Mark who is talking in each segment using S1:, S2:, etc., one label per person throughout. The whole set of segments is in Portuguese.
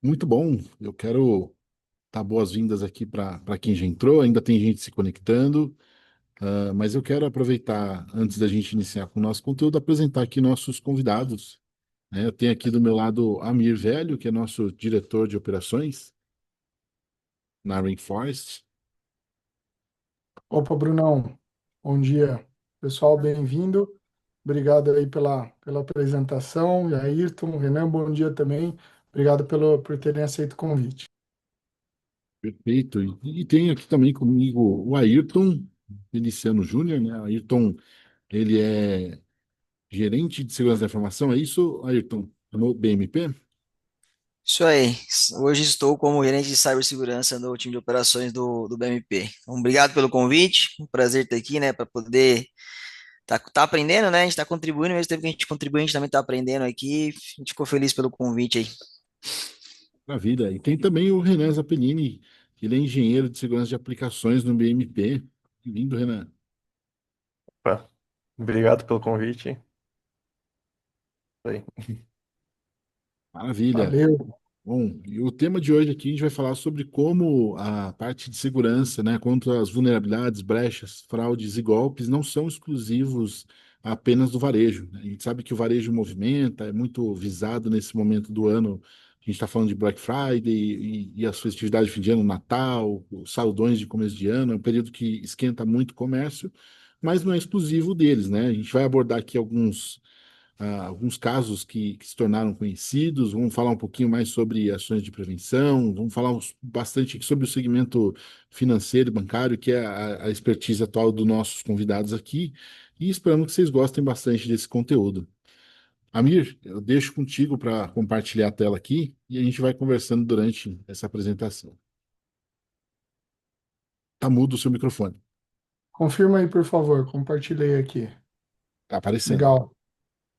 S1: Muito bom. Eu quero dar boas-vindas aqui para quem já entrou. Ainda tem gente se conectando, mas eu quero aproveitar, antes da gente iniciar com o nosso conteúdo, apresentar aqui nossos convidados, né? Eu tenho aqui do meu lado Amir Velho, que é nosso diretor de operações na Rainforest.
S2: Opa, Brunão, bom dia. Pessoal, bem-vindo. Obrigado aí pela apresentação. E Ayrton, Renan, bom dia também. Obrigado por terem aceito o convite.
S1: Perfeito. E tenho aqui também comigo o Ayrton Feliciano Júnior, né? Ayrton, ele é gerente de segurança da informação, é isso, Ayrton, no BMP?
S3: Isso aí. Hoje estou como gerente de cibersegurança no time de operações do BMP. Então, obrigado pelo convite. Um prazer estar aqui, né, para poder tá aprendendo, né? A gente está contribuindo, mesmo tempo que a gente contribui, a gente também está aprendendo aqui. A gente ficou feliz pelo convite aí.
S1: Maravilha. E tem também o Renan Zappellini, que ele é engenheiro de segurança de aplicações no BMP. Bem-vindo, Renan.
S4: Opa, obrigado pelo convite. Aí.
S1: Maravilha.
S2: Valeu.
S1: Bom, e o tema de hoje aqui a gente vai falar sobre como a parte de segurança, né, contra as vulnerabilidades, brechas, fraudes e golpes não são exclusivos apenas do varejo, né? A gente sabe que o varejo movimenta, é muito visado nesse momento do ano. A gente está falando de Black Friday e as festividades de fim de ano, Natal, os saldões de começo de ano, é um período que esquenta muito o comércio, mas não é exclusivo deles, né? A gente vai abordar aqui alguns casos que se tornaram conhecidos, vamos falar um pouquinho mais sobre ações de prevenção, vamos falar bastante aqui sobre o segmento financeiro e bancário, que é a expertise atual dos nossos convidados aqui, e esperamos que vocês gostem bastante desse conteúdo. Amir, eu deixo contigo para compartilhar a tela aqui e a gente vai conversando durante essa apresentação. Tá mudo o seu microfone.
S2: Confirma aí, por favor. Compartilhei aqui.
S1: Tá aparecendo.
S2: Legal.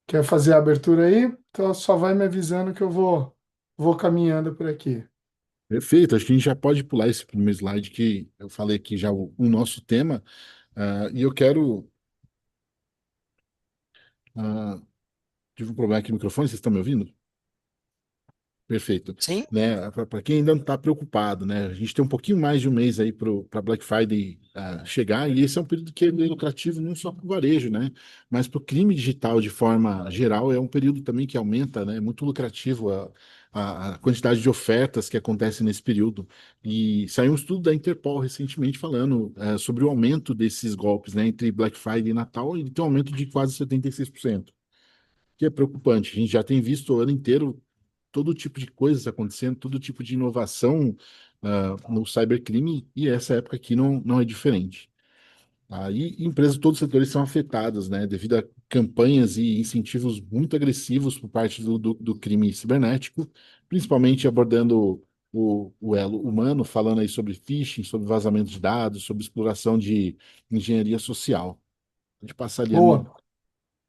S2: Quer fazer a abertura aí? Então só vai me avisando que eu vou caminhando por aqui.
S1: Perfeito, acho que a gente já pode pular esse primeiro slide que eu falei aqui já o nosso tema. E eu quero. ah, Tive um problema aqui no microfone, vocês estão me ouvindo? Perfeito.
S3: Sim?
S1: Né, para quem ainda não está preocupado, né? A gente tem um pouquinho mais de um mês aí para Black Friday chegar, e esse é um período que é lucrativo não só para o varejo, né? Mas para o crime digital de forma geral, é um período também que aumenta, né? É muito lucrativo a quantidade de ofertas que acontecem nesse período. E saiu um estudo da Interpol recentemente falando sobre o aumento desses golpes, né? Entre Black Friday e Natal, ele tem um aumento de quase 76%, que é preocupante. A gente já tem visto o ano inteiro todo tipo de coisas acontecendo, todo tipo de inovação no cybercrime, e essa época aqui não é diferente. Aí empresas de todos os setores são afetadas, né, devido a campanhas e incentivos muito agressivos por parte do crime cibernético, principalmente abordando o elo humano, falando aí sobre phishing, sobre vazamento de dados, sobre exploração de engenharia social. A gente passa ali a minha.
S2: Boa.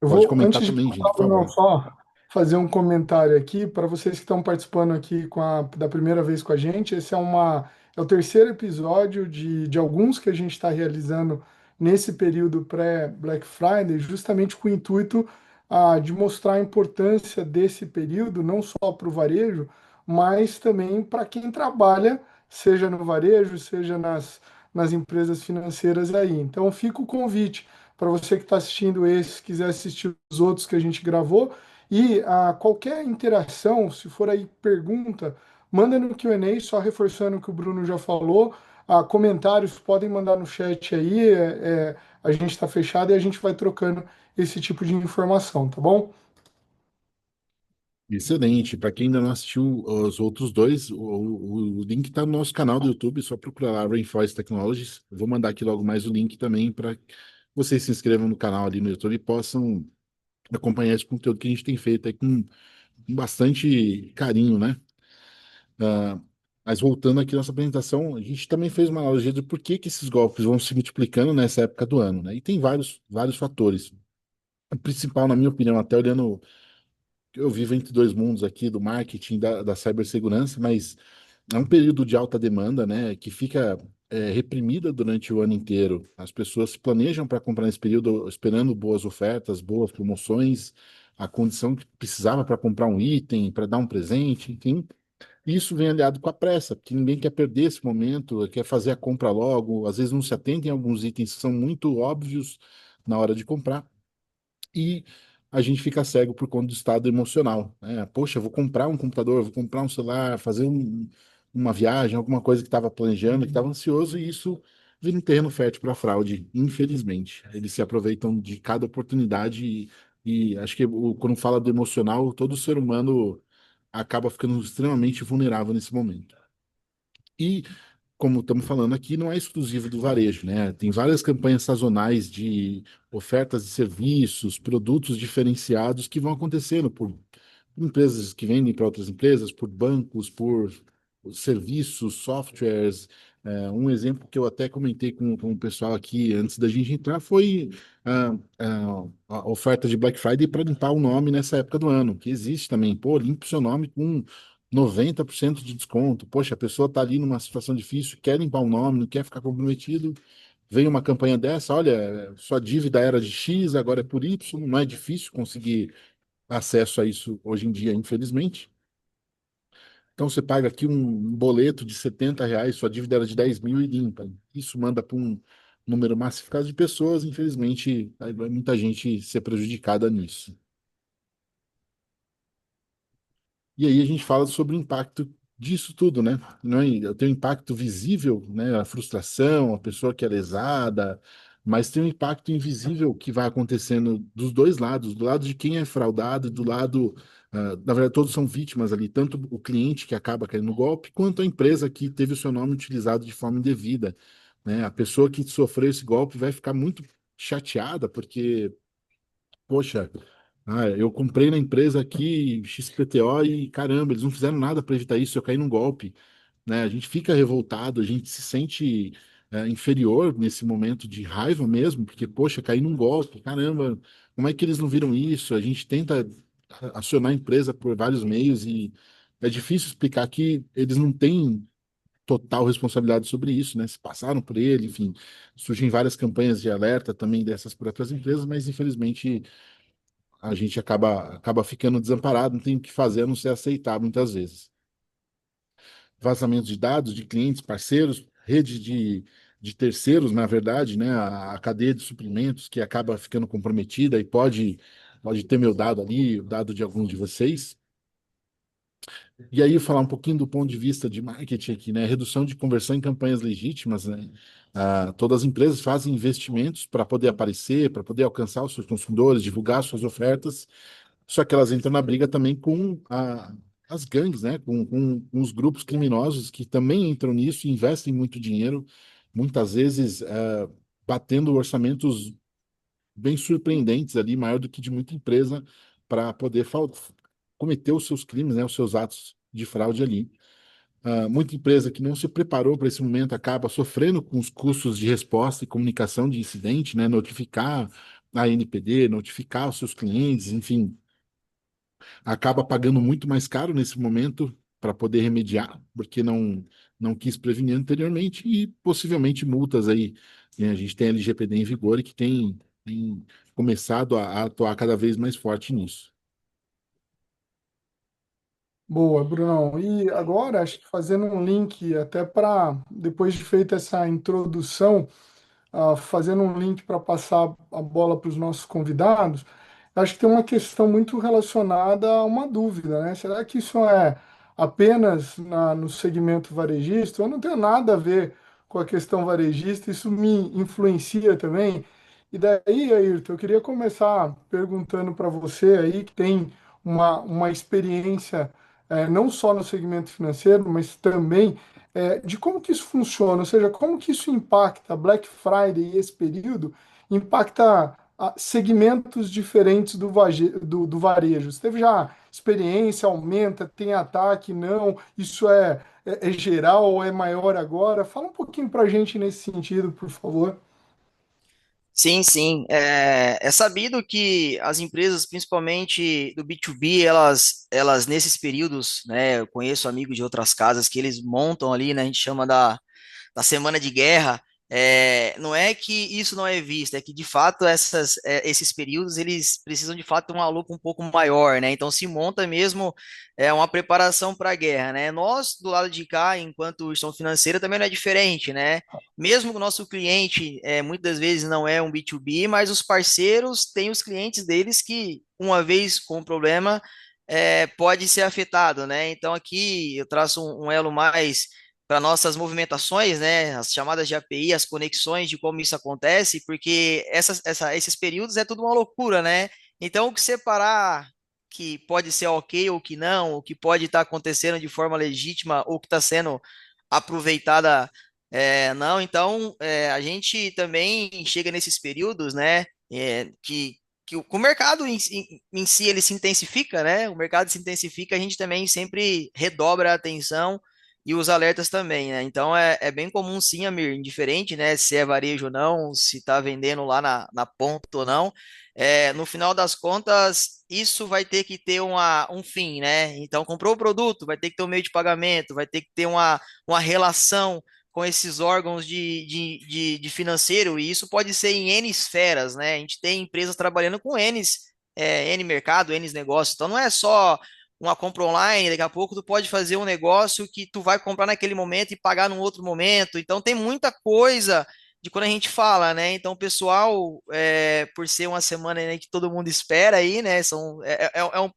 S2: Eu
S1: Pode
S2: vou,
S1: comentar
S2: antes de
S1: também, gente,
S2: passar,
S1: por
S2: Bruno,
S1: favor.
S2: só fazer um comentário aqui para vocês que estão participando aqui da primeira vez com a gente. Esse é o terceiro episódio de alguns que a gente está realizando nesse período pré-Black Friday, justamente com o intuito de mostrar a importância desse período, não só para o varejo, mas também para quem trabalha, seja no varejo, seja nas empresas financeiras aí. Então, fica o convite para você que está assistindo esse, quiser assistir os outros que a gente gravou. E qualquer interação, se for aí pergunta, manda no Q&A, só reforçando o que o Bruno já falou. Comentários podem mandar no chat aí, a gente está fechado e a gente vai trocando esse tipo de informação, tá bom?
S1: Excelente. Para quem ainda não assistiu os outros dois, o link está no nosso canal do YouTube, só procurar lá Rainforest Technologies. Eu vou mandar aqui logo mais o link também para vocês se inscrevam no canal ali no YouTube e possam acompanhar esse conteúdo que a gente tem feito aí com bastante carinho, né? Ah, mas voltando aqui à nossa apresentação, a gente também fez uma analogia de por que que esses golpes vão se multiplicando nessa época do ano, né? E tem vários fatores. O principal, na minha opinião, até olhando, eu vivo entre dois mundos aqui, do marketing, da cibersegurança, mas é um período de alta demanda, né, que fica reprimida durante o ano inteiro. As pessoas se planejam para comprar nesse período esperando boas ofertas, boas promoções, a condição que precisava para comprar um item, para dar um presente, enfim. Isso vem aliado com a pressa, porque ninguém quer perder esse momento, quer fazer a compra logo, às vezes não se atenta em alguns itens que são muito óbvios na hora de comprar, e a gente fica cego por conta do estado emocional, né? Poxa, eu vou comprar um computador, vou comprar um celular, fazer uma viagem, alguma coisa que estava planejando, que estava ansioso, e isso vira um terreno fértil para fraude, infelizmente. Eles se aproveitam de cada oportunidade e acho que quando fala do emocional, todo ser humano acaba ficando extremamente vulnerável nesse momento. E, como estamos falando aqui, não é exclusivo do varejo, né? Tem várias campanhas sazonais de ofertas de serviços, produtos diferenciados que vão acontecendo por empresas que vendem para outras empresas, por bancos, por serviços, softwares. Um exemplo que eu até comentei com o pessoal aqui antes da gente entrar foi a oferta de Black Friday para limpar o nome nessa época do ano, que existe também. Pô, limpe o seu nome com 90% de desconto. Poxa, a pessoa está ali numa situação difícil, quer limpar o nome, não quer ficar comprometido. Vem uma campanha dessa, olha, sua dívida era de X, agora é por Y, não é difícil conseguir acesso a isso hoje em dia, infelizmente. Então você paga aqui um boleto de R$ 70, sua dívida era de 10 mil e limpa. Isso manda para um número massificado de pessoas, infelizmente, aí vai muita gente ser prejudicada nisso. E aí a gente fala sobre o impacto disso tudo, né? Não é, tem um impacto visível, né? A frustração, a pessoa que é lesada, mas tem um impacto invisível que vai acontecendo dos dois lados, do lado de quem é fraudado e do lado, na verdade, todos são vítimas ali, tanto o cliente que acaba caindo no golpe, quanto a empresa que teve o seu nome utilizado de forma indevida, né? A pessoa que sofreu esse golpe vai ficar muito chateada, porque poxa, eu comprei na empresa aqui XPTO e caramba, eles não fizeram nada para evitar isso, eu caí num golpe, né? A gente fica revoltado, a gente se sente inferior nesse momento de raiva mesmo, porque poxa, caí num golpe, caramba, como é que eles não viram isso? A gente tenta acionar a empresa por vários meios e é difícil explicar que eles não têm total responsabilidade sobre isso, né? Se passaram por ele, enfim, surgem várias campanhas de alerta também dessas próprias empresas, mas infelizmente a gente acaba ficando desamparado, não tem o que fazer a não ser aceitar muitas vezes. Vazamentos de dados de clientes, parceiros, rede de terceiros, na verdade, né? A cadeia de suprimentos que acaba ficando comprometida e pode ter meu dado ali, o dado de algum de vocês. E aí, falar um pouquinho do ponto de vista de marketing aqui, né? Redução de conversão em campanhas legítimas, né? Todas as empresas fazem investimentos para poder aparecer, para poder alcançar os seus consumidores, divulgar suas ofertas. Só que elas entram na briga também com as gangues, né? Com os grupos criminosos que também entram nisso e investem muito dinheiro, muitas vezes batendo orçamentos bem surpreendentes ali, maior do que de muita empresa, para poder cometer os seus crimes, né? Os seus atos de fraude ali. Muita empresa que não se preparou para esse momento acaba sofrendo com os custos de resposta e comunicação de incidente, né? Notificar a NPD, notificar os seus clientes, enfim, acaba pagando muito mais caro nesse momento para poder remediar, porque não quis prevenir anteriormente e possivelmente multas aí. Né? A gente tem a LGPD em vigor e que tem começado a atuar cada vez mais forte nisso.
S2: Boa, Brunão. E agora, acho que fazendo um link até para, depois de feita essa introdução, fazendo um link para passar a bola para os nossos convidados, acho que tem uma questão muito relacionada a uma dúvida, né? Será que isso é apenas no segmento varejista? Eu não tenho nada a ver com a questão varejista, isso me influencia também. E daí, Ayrton, eu queria começar perguntando para você aí, que tem uma experiência não só no segmento financeiro, mas também de como que isso funciona, ou seja, como que isso impacta Black Friday e esse período, impacta segmentos diferentes do varejo. Você teve já experiência, aumenta, tem ataque, não, isso é geral ou é maior agora? Fala um pouquinho para a gente nesse sentido, por favor.
S3: Sim, sim. É sabido que as empresas, principalmente do B2B, elas nesses períodos, né, eu conheço amigos de outras casas que eles montam ali, né, a gente chama da semana de guerra, Não é que isso não é visto, é que de fato esses períodos eles precisam de fato de uma lupa um pouco maior, né? Então se monta mesmo uma preparação para a guerra, né? Nós do lado de cá, enquanto instituição financeira, também não é diferente, né? Mesmo que o nosso cliente muitas vezes não é um B2B, mas os parceiros têm os clientes deles que uma vez com o problema pode ser afetado, né? Então aqui eu traço um elo mais para nossas movimentações, né, as chamadas de API, as conexões de como isso acontece, porque esses períodos é tudo uma loucura, né? Então, o que separar que pode ser ok ou que não, o que pode estar acontecendo de forma legítima ou que está sendo aproveitada, não. Então, a gente também chega nesses períodos, né, que o mercado em si ele se intensifica, né? O mercado se intensifica, a gente também sempre redobra a atenção e os alertas também, né? Então é bem comum sim, Amir, indiferente, né? Se é varejo ou não, se está vendendo lá na ponta ou não. No final das contas, isso vai ter que ter um fim, né? Então, comprou o produto, vai ter que ter um meio de pagamento, vai ter que ter uma relação com esses órgãos de financeiro, e isso pode ser em N esferas, né? A gente tem empresas trabalhando com N mercado, N negócios, então não é só uma compra online, daqui a pouco tu pode fazer um negócio que tu vai comprar naquele momento e pagar num outro momento. Então tem muita coisa de quando a gente fala, né? Então, pessoal, por ser uma semana, né, que todo mundo espera aí, né?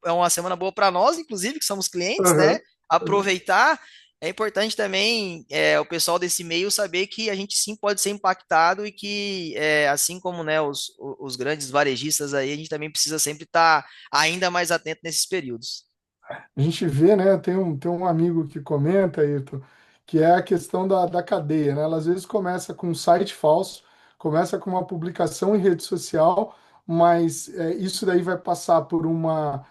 S3: É uma semana boa para nós, inclusive, que somos clientes, né?
S2: Aham.
S3: Aproveitar. É importante também o pessoal desse meio saber que a gente sim pode ser impactado e que, assim como né, os grandes varejistas aí, a gente também precisa sempre estar ainda mais atento nesses períodos.
S2: A gente vê, né? Tem um amigo que comenta, Ayrton, que é a questão da cadeia, né? Ela às vezes começa com um site falso, começa com uma publicação em rede social, mas isso daí vai passar por uma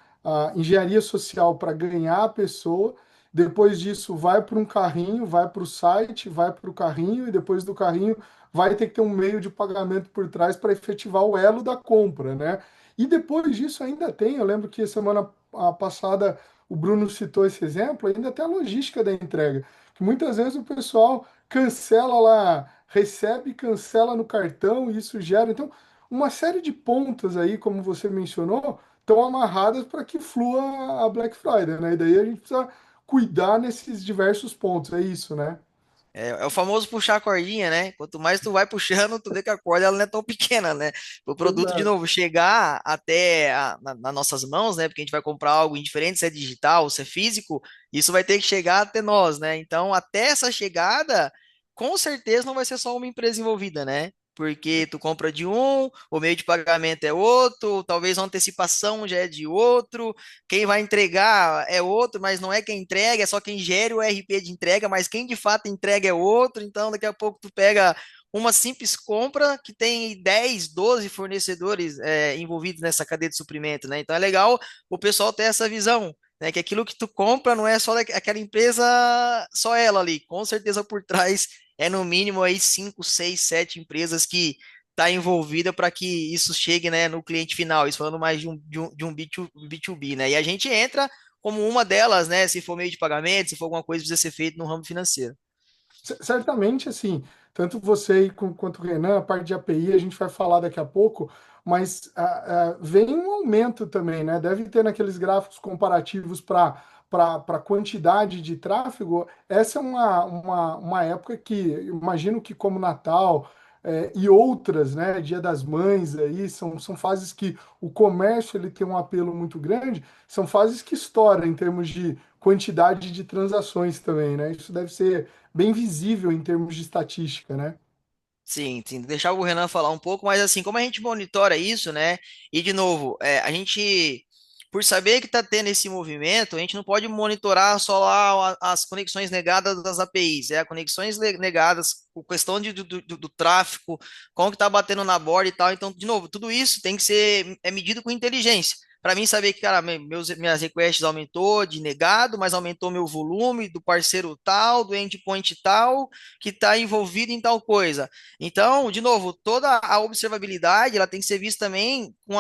S2: engenharia social para ganhar a pessoa. Depois disso, vai para um carrinho, vai para o site, vai para o carrinho, e depois do carrinho vai ter que ter um meio de pagamento por trás para efetivar o elo da compra, né? E depois disso ainda tem, eu lembro que semana passada o Bruno citou esse exemplo, ainda tem a logística da entrega, que muitas vezes o pessoal cancela lá, recebe e cancela no cartão, e isso gera. Então, uma série de pontas aí, como você mencionou, estão amarradas para que flua a Black Friday, né? E daí a gente precisa cuidar nesses diversos pontos, é isso, né?
S3: É o famoso puxar a cordinha, né? Quanto mais tu vai puxando, tu vê que a corda ela não é tão pequena, né? O produto, de
S2: Exato.
S3: novo, chegar até nas nossas mãos, né? Porque a gente vai comprar algo indiferente, se é digital, se é físico, isso vai ter que chegar até nós, né? Então, até essa chegada, com certeza não vai ser só uma empresa envolvida, né? Porque tu compra de um, o meio de pagamento é outro, talvez a antecipação já é de outro, quem vai entregar é outro, mas não é quem entrega, é só quem gera o RP de entrega, mas quem de fato entrega é outro. Então, daqui a pouco tu pega uma simples compra que tem 10, 12 fornecedores envolvidos nessa cadeia de suprimento, né? Então é legal o pessoal ter essa visão, né? Que aquilo que tu compra não é só aquela empresa, só ela ali. Com certeza por trás é no mínimo aí 5, 6, 7 empresas que está envolvida para que isso chegue, né, no cliente final. Isso falando mais de um B2B, né? E a gente entra como uma delas, né? Se for meio de pagamento, se for alguma coisa que precisa ser feito no ramo financeiro.
S2: Certamente, assim, tanto você quanto o Renan, a parte de API, a gente vai falar daqui a pouco, mas vem um aumento também, né? Deve ter naqueles gráficos comparativos para quantidade de tráfego. Essa é uma época que, imagino que como Natal e outras, né? Dia das Mães aí, são fases que o comércio ele tem um apelo muito grande, são fases que estouram em termos de quantidade de transações também, né? Isso deve ser bem visível em termos de estatística, né?
S3: Sim, sim, deixar o Renan falar um pouco, mas assim, como a gente monitora isso, né? E de novo, a gente, por saber que está tendo esse movimento, a gente não pode monitorar só lá as conexões negadas das APIs, conexões negadas, a questão do tráfego, como que tá batendo na borda e tal. Então, de novo, tudo isso tem que ser medido com inteligência. Para mim saber que, cara, minhas requests aumentou de negado, mas aumentou meu volume do parceiro tal, do endpoint tal, que está envolvido em tal coisa. Então, de novo, toda a observabilidade ela tem que ser vista também com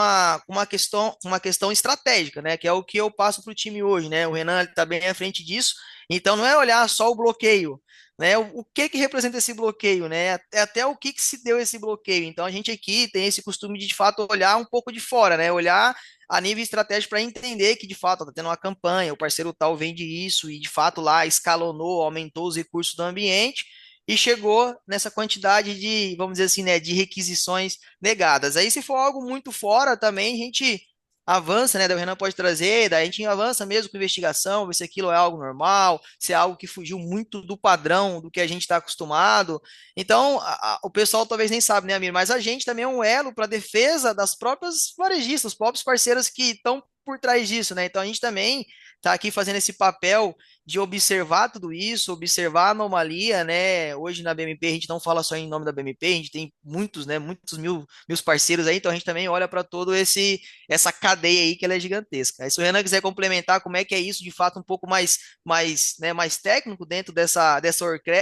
S3: uma questão estratégica, né? Que é o que eu passo para o time hoje, né? O Renan está bem à frente disso. Então, não é olhar só o bloqueio. né? O que que representa esse bloqueio, né? Até o que que se deu esse bloqueio. Então a gente aqui tem esse costume de fato olhar um pouco de fora, né? Olhar a nível estratégico para entender que de fato está tendo uma campanha, o parceiro tal vende isso e de fato lá escalonou, aumentou os recursos do ambiente e chegou nessa quantidade de, vamos dizer assim, né, de requisições negadas. Aí se for algo muito fora também, a gente avança, né? Daí o Renan pode trazer, daí a gente avança mesmo com investigação, ver se aquilo é algo normal, se é algo que fugiu muito do padrão do que a gente está acostumado. Então, o pessoal talvez nem sabe, né, Amir? Mas a gente também é um elo para defesa das próprias varejistas, os próprios parceiros que estão por trás disso, né? Então a gente também está aqui fazendo esse papel de observar tudo isso, observar a anomalia, né? Hoje na BMP a gente não fala só em nome da BMP, a gente tem muitos, né, muitos mil parceiros aí, então a gente também olha para todo esse essa cadeia aí que ela é gigantesca. Aí, se o Renan quiser complementar como é que é isso de fato um pouco né, mais técnico dentro dessa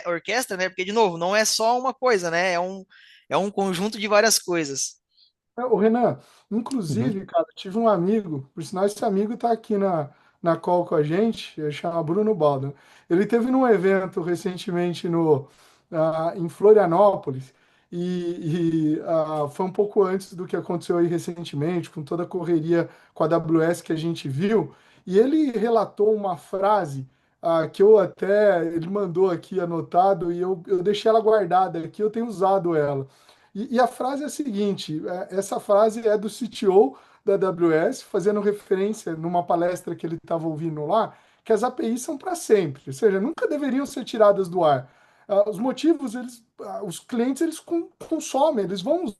S3: orquestra, né? Porque, de novo, não é só uma coisa, né? É um conjunto de várias coisas.
S2: O Renan,
S1: Uhum.
S2: inclusive, cara, tive um amigo, por sinal, esse amigo está aqui na call com a gente, ele chama Bruno Baldo. Ele teve num evento recentemente em Florianópolis foi um pouco antes do que aconteceu aí recentemente, com toda a correria com a AWS que a gente viu, e ele relatou uma frase que ele mandou aqui anotado e eu deixei ela guardada aqui, eu tenho usado ela. E a frase é a seguinte: essa frase é do CTO da AWS, fazendo referência numa palestra que ele estava ouvindo lá, que as APIs são para sempre, ou seja, nunca deveriam ser tiradas do ar. Os motivos, os clientes eles consomem, eles vão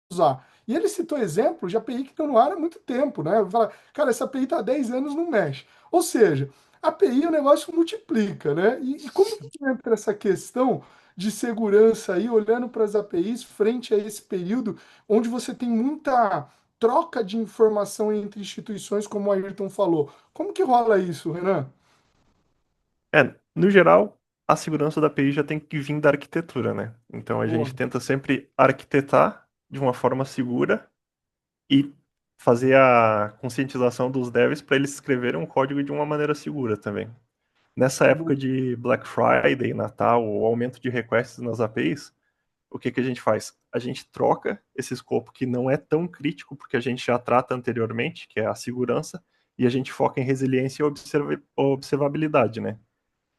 S2: usar. E ele citou exemplo de API que estão no ar há muito tempo, né? Fala, cara, essa API está há 10 anos, não mexe. Ou seja, API o negócio multiplica, né? E como que entra essa questão de segurança aí, olhando para as APIs frente a esse período onde você tem muita troca de informação entre instituições, como o Ayrton falou. Como que rola isso, Renan?
S4: No geral, a segurança da API já tem que vir da arquitetura, né? Então a
S2: Boa,
S4: gente tenta sempre arquitetar de uma forma segura e fazer a conscientização dos devs para eles escreverem um código de uma maneira segura também. Nessa época
S2: boa,
S4: de Black Friday, Natal, o aumento de requests nas APIs, o que que a gente faz? A gente troca esse escopo que não é tão crítico, porque a gente já trata anteriormente, que é a segurança, e a gente foca em resiliência e observabilidade, né?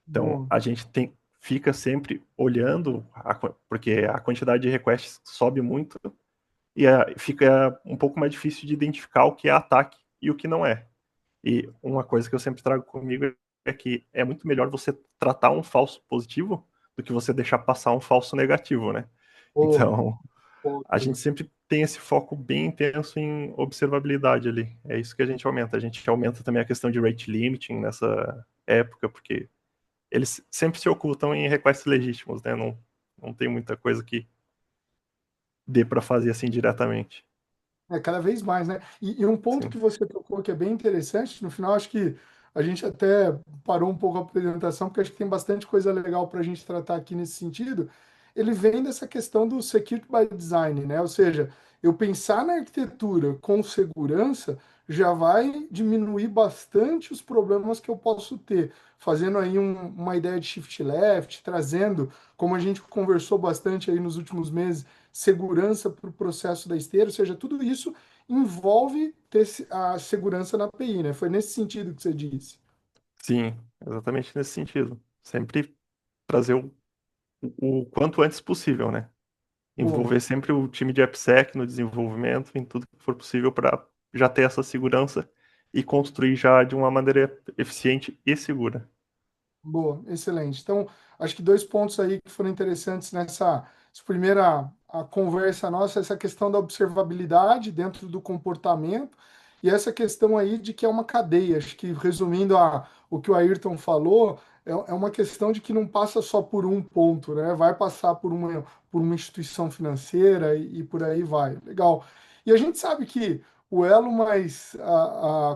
S4: Então,
S2: boa.
S4: a gente fica sempre olhando, porque a quantidade de requests sobe muito, e fica um pouco mais difícil de identificar o que é ataque e o que não é. E uma coisa que eu sempre trago comigo é que é muito melhor você tratar um falso positivo do que você deixar passar um falso negativo, né?
S2: Boa.
S4: Então, a gente
S2: Ótimo.
S4: sempre tem esse foco bem intenso em observabilidade ali. É isso que a gente aumenta. A gente aumenta também a questão de rate limiting nessa época, porque eles sempre se ocultam em requests legítimos, né? Não tem muita coisa que dê para fazer assim diretamente.
S2: Cada vez mais, né? E um ponto
S4: Sim.
S2: que você tocou que é bem interessante, no final acho que a gente até parou um pouco a apresentação, porque acho que tem bastante coisa legal para a gente tratar aqui nesse sentido. Ele vem dessa questão do Security by Design, né? Ou seja, eu pensar na arquitetura com segurança já vai diminuir bastante os problemas que eu posso ter, fazendo aí uma ideia de shift left, trazendo, como a gente conversou bastante aí nos últimos meses, segurança para o processo da esteira, ou seja, tudo isso envolve ter a segurança na API, né? Foi nesse sentido que você disse.
S4: Sim, exatamente nesse sentido. Sempre trazer o quanto antes possível, né?
S2: Boa,
S4: Envolver sempre o time de AppSec no desenvolvimento, em tudo que for possível para já ter essa segurança e construir já de uma maneira eficiente e segura.
S2: boa, excelente. Então, acho que dois pontos aí que foram interessantes essa primeira a conversa nossa, essa questão da observabilidade dentro do comportamento e essa questão aí de que é uma cadeia. Acho que resumindo o que o Ayrton falou, é uma questão de que não passa só por um ponto, né? Vai passar por uma instituição financeira e por aí vai. Legal. E a gente sabe que o elo mais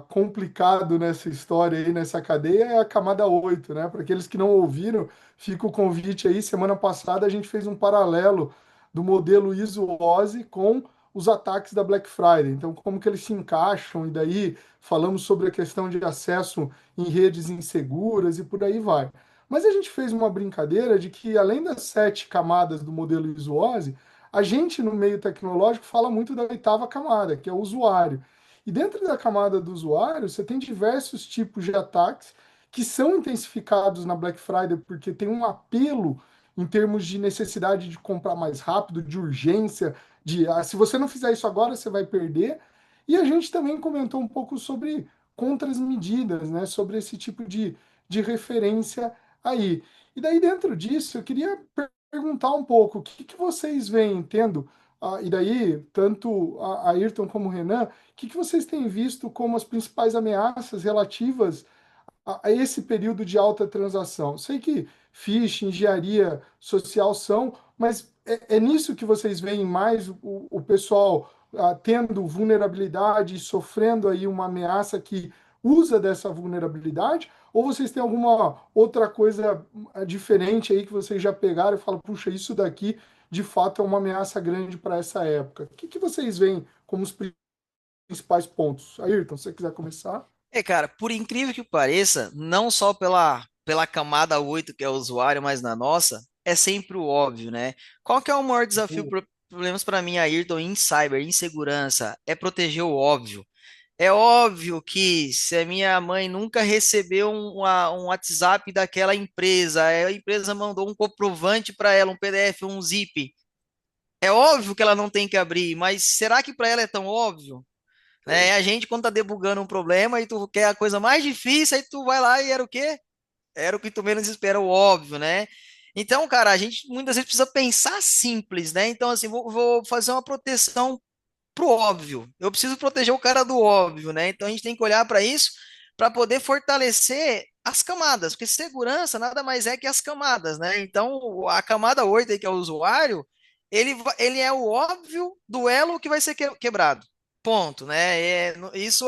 S2: complicado nessa história aí, nessa cadeia, é a camada 8, né? Para aqueles que não ouviram, fica o convite aí. Semana passada a gente fez um paralelo do modelo ISO-OSI com os ataques da Black Friday. Então, como que eles se encaixam? E daí falamos sobre a questão de acesso em redes inseguras e por aí vai. Mas a gente fez uma brincadeira de que, além das 7 camadas do modelo ISO-OSI, a gente, no meio tecnológico, fala muito da 8ª camada, que é o usuário. E dentro da camada do usuário, você tem diversos tipos de ataques que são intensificados na Black Friday porque tem um apelo em termos de necessidade de comprar mais rápido, de urgência, de se você não fizer isso agora, você vai perder. E a gente também comentou um pouco sobre contras-medidas, né? Sobre esse tipo de referência aí. E daí, dentro disso, eu queria perguntar um pouco, o que vocês vêm tendo, e daí, tanto a Ayrton como o Renan, o que vocês têm visto como as principais ameaças relativas a esse período de alta transação? Sei que phishing, engenharia social são, mas é nisso que vocês veem mais o pessoal tendo vulnerabilidade e sofrendo aí uma ameaça que usa dessa vulnerabilidade? Ou vocês têm alguma outra coisa diferente aí que vocês já pegaram e falam, puxa, isso daqui de fato é uma ameaça grande para essa época? O que vocês veem como os principais pontos? Ayrton, se você quiser começar.
S3: Cara, por incrível que pareça, não só pela camada 8 que é o usuário, mas na nossa, é sempre o óbvio, né? Qual que é o maior desafio, problemas para mim, Ayrton, em cyber, em segurança? É proteger o óbvio. É óbvio que se a minha mãe nunca recebeu um WhatsApp daquela empresa, a empresa mandou um comprovante para ela, um PDF, um zip, é óbvio que ela não tem que abrir, mas será que para ela é tão óbvio? Né? A gente, quando tá debugando um problema e tu quer a coisa mais difícil, aí tu vai lá e era o quê? Era o que tu menos espera, o óbvio, né? Então, cara, a gente muitas vezes precisa pensar simples, né? Então, assim, vou fazer uma proteção pro óbvio. Eu preciso proteger o cara do óbvio, né? Então a gente tem que olhar para isso para poder fortalecer as camadas, porque segurança nada mais é que as camadas, né? Então, a camada 8 aí, que é o usuário, ele é o óbvio duelo que vai ser quebrado. Ponto, né? Isso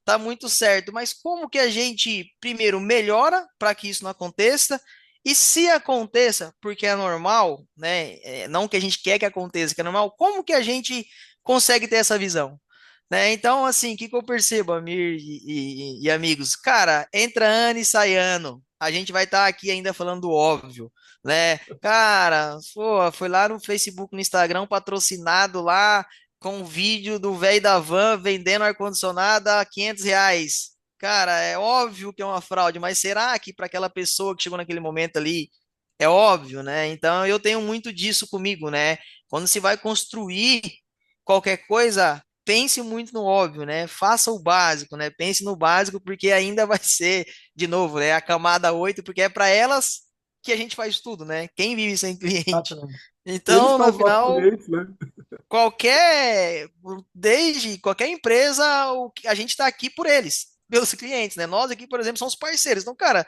S3: tá muito certo. Mas como que a gente primeiro melhora para que isso não aconteça? E se aconteça, porque é normal, né? Não que a gente quer que aconteça, que é normal, como que a gente consegue ter essa visão? Né? Então, assim, o que que eu percebo, Amir e amigos? Cara, entra ano e sai ano. A gente vai estar aqui ainda falando do óbvio, né? Cara, pô, foi lá no Facebook, no Instagram, patrocinado lá com um vídeo do velho da van vendendo ar-condicionado a R$ 500. Cara, é óbvio que é uma fraude, mas será que para aquela pessoa que chegou naquele momento ali é óbvio, né? Então eu tenho muito disso comigo, né? Quando se vai construir qualquer coisa, pense muito no óbvio, né? Faça o básico, né? Pense no básico, porque ainda vai ser, de novo, né? A camada 8 porque é para elas que a gente faz tudo, né? Quem vive sem cliente?
S2: Exatamente. Eles
S3: Então,
S2: são
S3: no
S2: os nossos
S3: final,
S2: clientes, né?
S3: qualquer, desde qualquer empresa, a gente está aqui por eles, pelos clientes, né? Nós aqui, por exemplo, somos parceiros. Então, cara,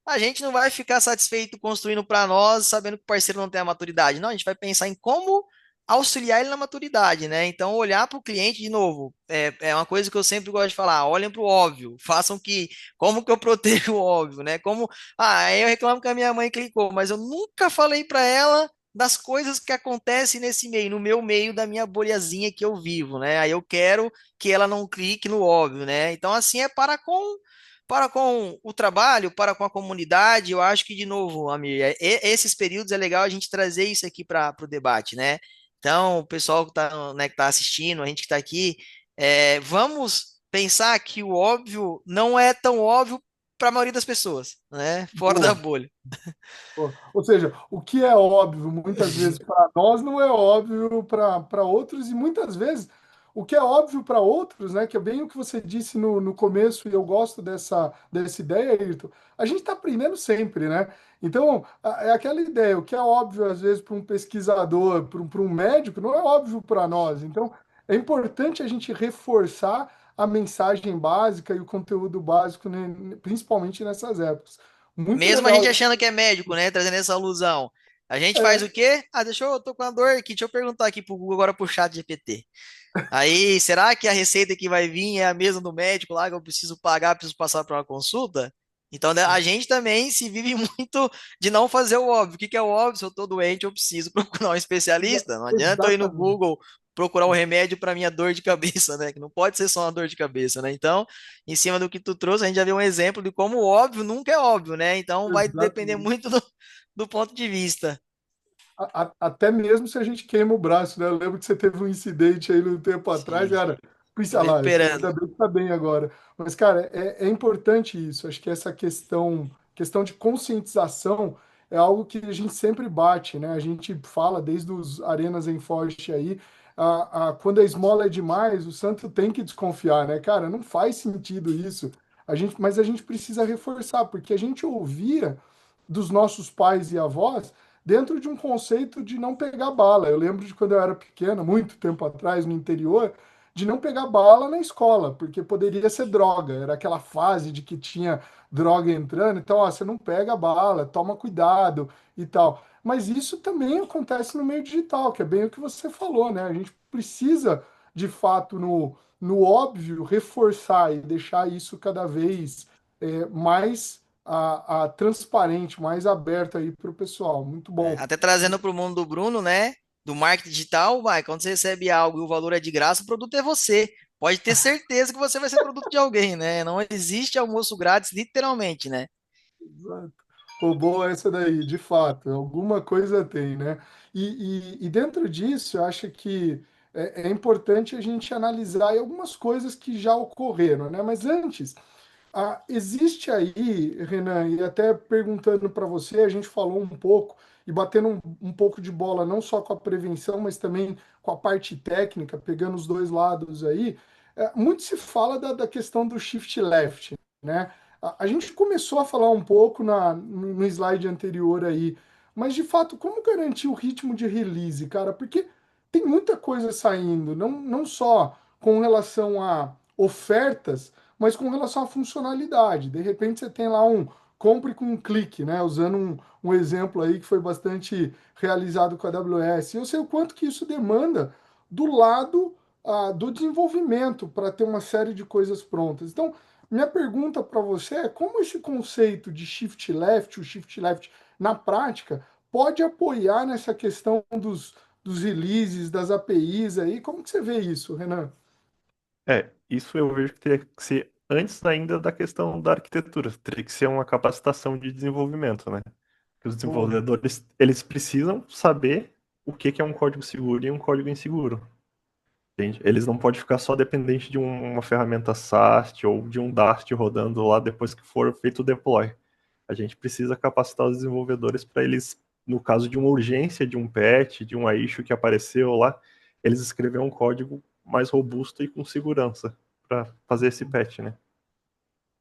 S3: a gente não vai ficar satisfeito construindo para nós, sabendo que o parceiro não tem a maturidade. Não, a gente vai pensar em como auxiliar ele na maturidade, né? Então, olhar para o cliente de novo é uma coisa que eu sempre gosto de falar. Olhem para o óbvio, façam como que eu protejo o óbvio, né? Aí eu reclamo que a minha mãe clicou, mas eu nunca falei para ela das coisas que acontecem nesse meio, no meu meio da minha bolhazinha que eu vivo, né? Aí eu quero que ela não clique no óbvio, né? Então, assim, é para com o trabalho, para com a comunidade. Eu acho que, de novo, Amir, esses períodos é legal a gente trazer isso aqui para o debate, né? Então, o pessoal que está, né, que tá assistindo, a gente que está aqui, vamos pensar que o óbvio não é tão óbvio para a maioria das pessoas, né? Fora da
S2: Boa.
S3: bolha.
S2: Ou seja, o que é óbvio muitas vezes para nós não é óbvio para outros, e muitas vezes o que é óbvio para outros, né, que é bem o que você disse no começo, e eu gosto dessa ideia, Ayrton, a gente está aprendendo sempre, né? Então, é aquela ideia, o que é óbvio às vezes para um pesquisador, para um médico, não é óbvio para nós. Então, é importante a gente reforçar a mensagem básica e o conteúdo básico, né, principalmente nessas épocas. Muito
S3: Mesmo a gente
S2: legal.
S3: achando que é médico, né? Trazendo essa alusão. A gente faz o
S2: É,
S3: quê? Eu tô com a dor aqui, deixa eu perguntar aqui pro Google agora pro chat GPT. Aí, será que a receita que vai vir é a mesma do médico lá que eu preciso pagar, preciso passar para uma consulta? Então, né, a gente também se vive muito de não fazer o óbvio. O que que é o óbvio? Se eu tô doente, eu preciso procurar um especialista. Não adianta eu ir no
S2: exatamente.
S3: Google procurar o remédio para minha dor de cabeça, né? Que não pode ser só uma dor de cabeça, né? Então, em cima do que tu trouxe, a gente já viu um exemplo de como o óbvio nunca é óbvio, né? Então, vai depender
S2: Exatamente.
S3: muito do ponto de vista.
S2: Até mesmo se a gente queima o braço, né? Eu lembro que você teve um incidente aí no tempo atrás,
S3: Sim,
S2: cara.
S3: tô
S2: Pensei lá,
S3: recuperando.
S2: ainda bem que tá bem agora. Mas, cara, é importante isso. Acho que essa questão de conscientização é algo que a gente sempre bate, né? A gente fala desde os Arenas em Forte aí, quando a esmola é demais, o santo tem que desconfiar, né? Cara, não faz sentido isso. Mas a gente precisa reforçar, porque a gente ouvia dos nossos pais e avós dentro de um conceito de não pegar bala. Eu lembro de quando eu era pequeno, muito tempo atrás, no interior, de não pegar bala na escola, porque poderia ser droga. Era aquela fase de que tinha droga entrando, então, ó, você não pega bala, toma cuidado e tal. Mas isso também acontece no meio digital, que é bem o que você falou, né? A gente precisa, de fato, no óbvio, reforçar e deixar isso cada vez mais transparente, mais aberto aí para o pessoal. Muito
S3: É,
S2: bom.
S3: até trazendo para o mundo do Bruno, né? Do marketing digital, vai, quando você recebe algo e o valor é de graça, o produto é você. Pode ter certeza que você vai ser produto de alguém, né? Não existe almoço grátis, literalmente, né?
S2: Exato. Pô, boa essa daí, de fato, alguma coisa tem, né? E dentro disso, eu acho que é importante a gente analisar aí algumas coisas que já ocorreram, né? Mas antes, existe aí, Renan, e até perguntando para você, a gente falou um pouco e batendo um pouco de bola, não só com a prevenção, mas também com a parte técnica, pegando os dois lados aí. Muito se fala da questão do shift left, né? A gente começou a falar um pouco no slide anterior aí, mas de fato, como garantir o ritmo de release, cara? Porque tem muita coisa saindo, não só com relação a ofertas, mas com relação à funcionalidade. De repente você tem lá um compre com um clique, né? Usando um exemplo aí que foi bastante realizado com a AWS. Eu sei o quanto que isso demanda do lado do desenvolvimento para ter uma série de coisas prontas. Então, minha pergunta para você é como esse conceito de shift left, o shift left na prática, pode apoiar nessa questão dos releases, das APIs aí? Como que você vê isso, Renan?
S4: Isso eu vejo que teria que ser antes ainda da questão da arquitetura. Teria que ser uma capacitação de desenvolvimento, né? Que os
S2: Boa.
S4: desenvolvedores, eles precisam saber o que que é um código seguro e um código inseguro. Entende? Eles não podem ficar só dependentes de uma ferramenta SAST ou de um Dart rodando lá depois que for feito o deploy. A gente precisa capacitar os desenvolvedores para eles, no caso de uma urgência, de um patch, de uma issue que apareceu lá, eles escreverem um código mais robusto e com segurança para fazer esse patch, né?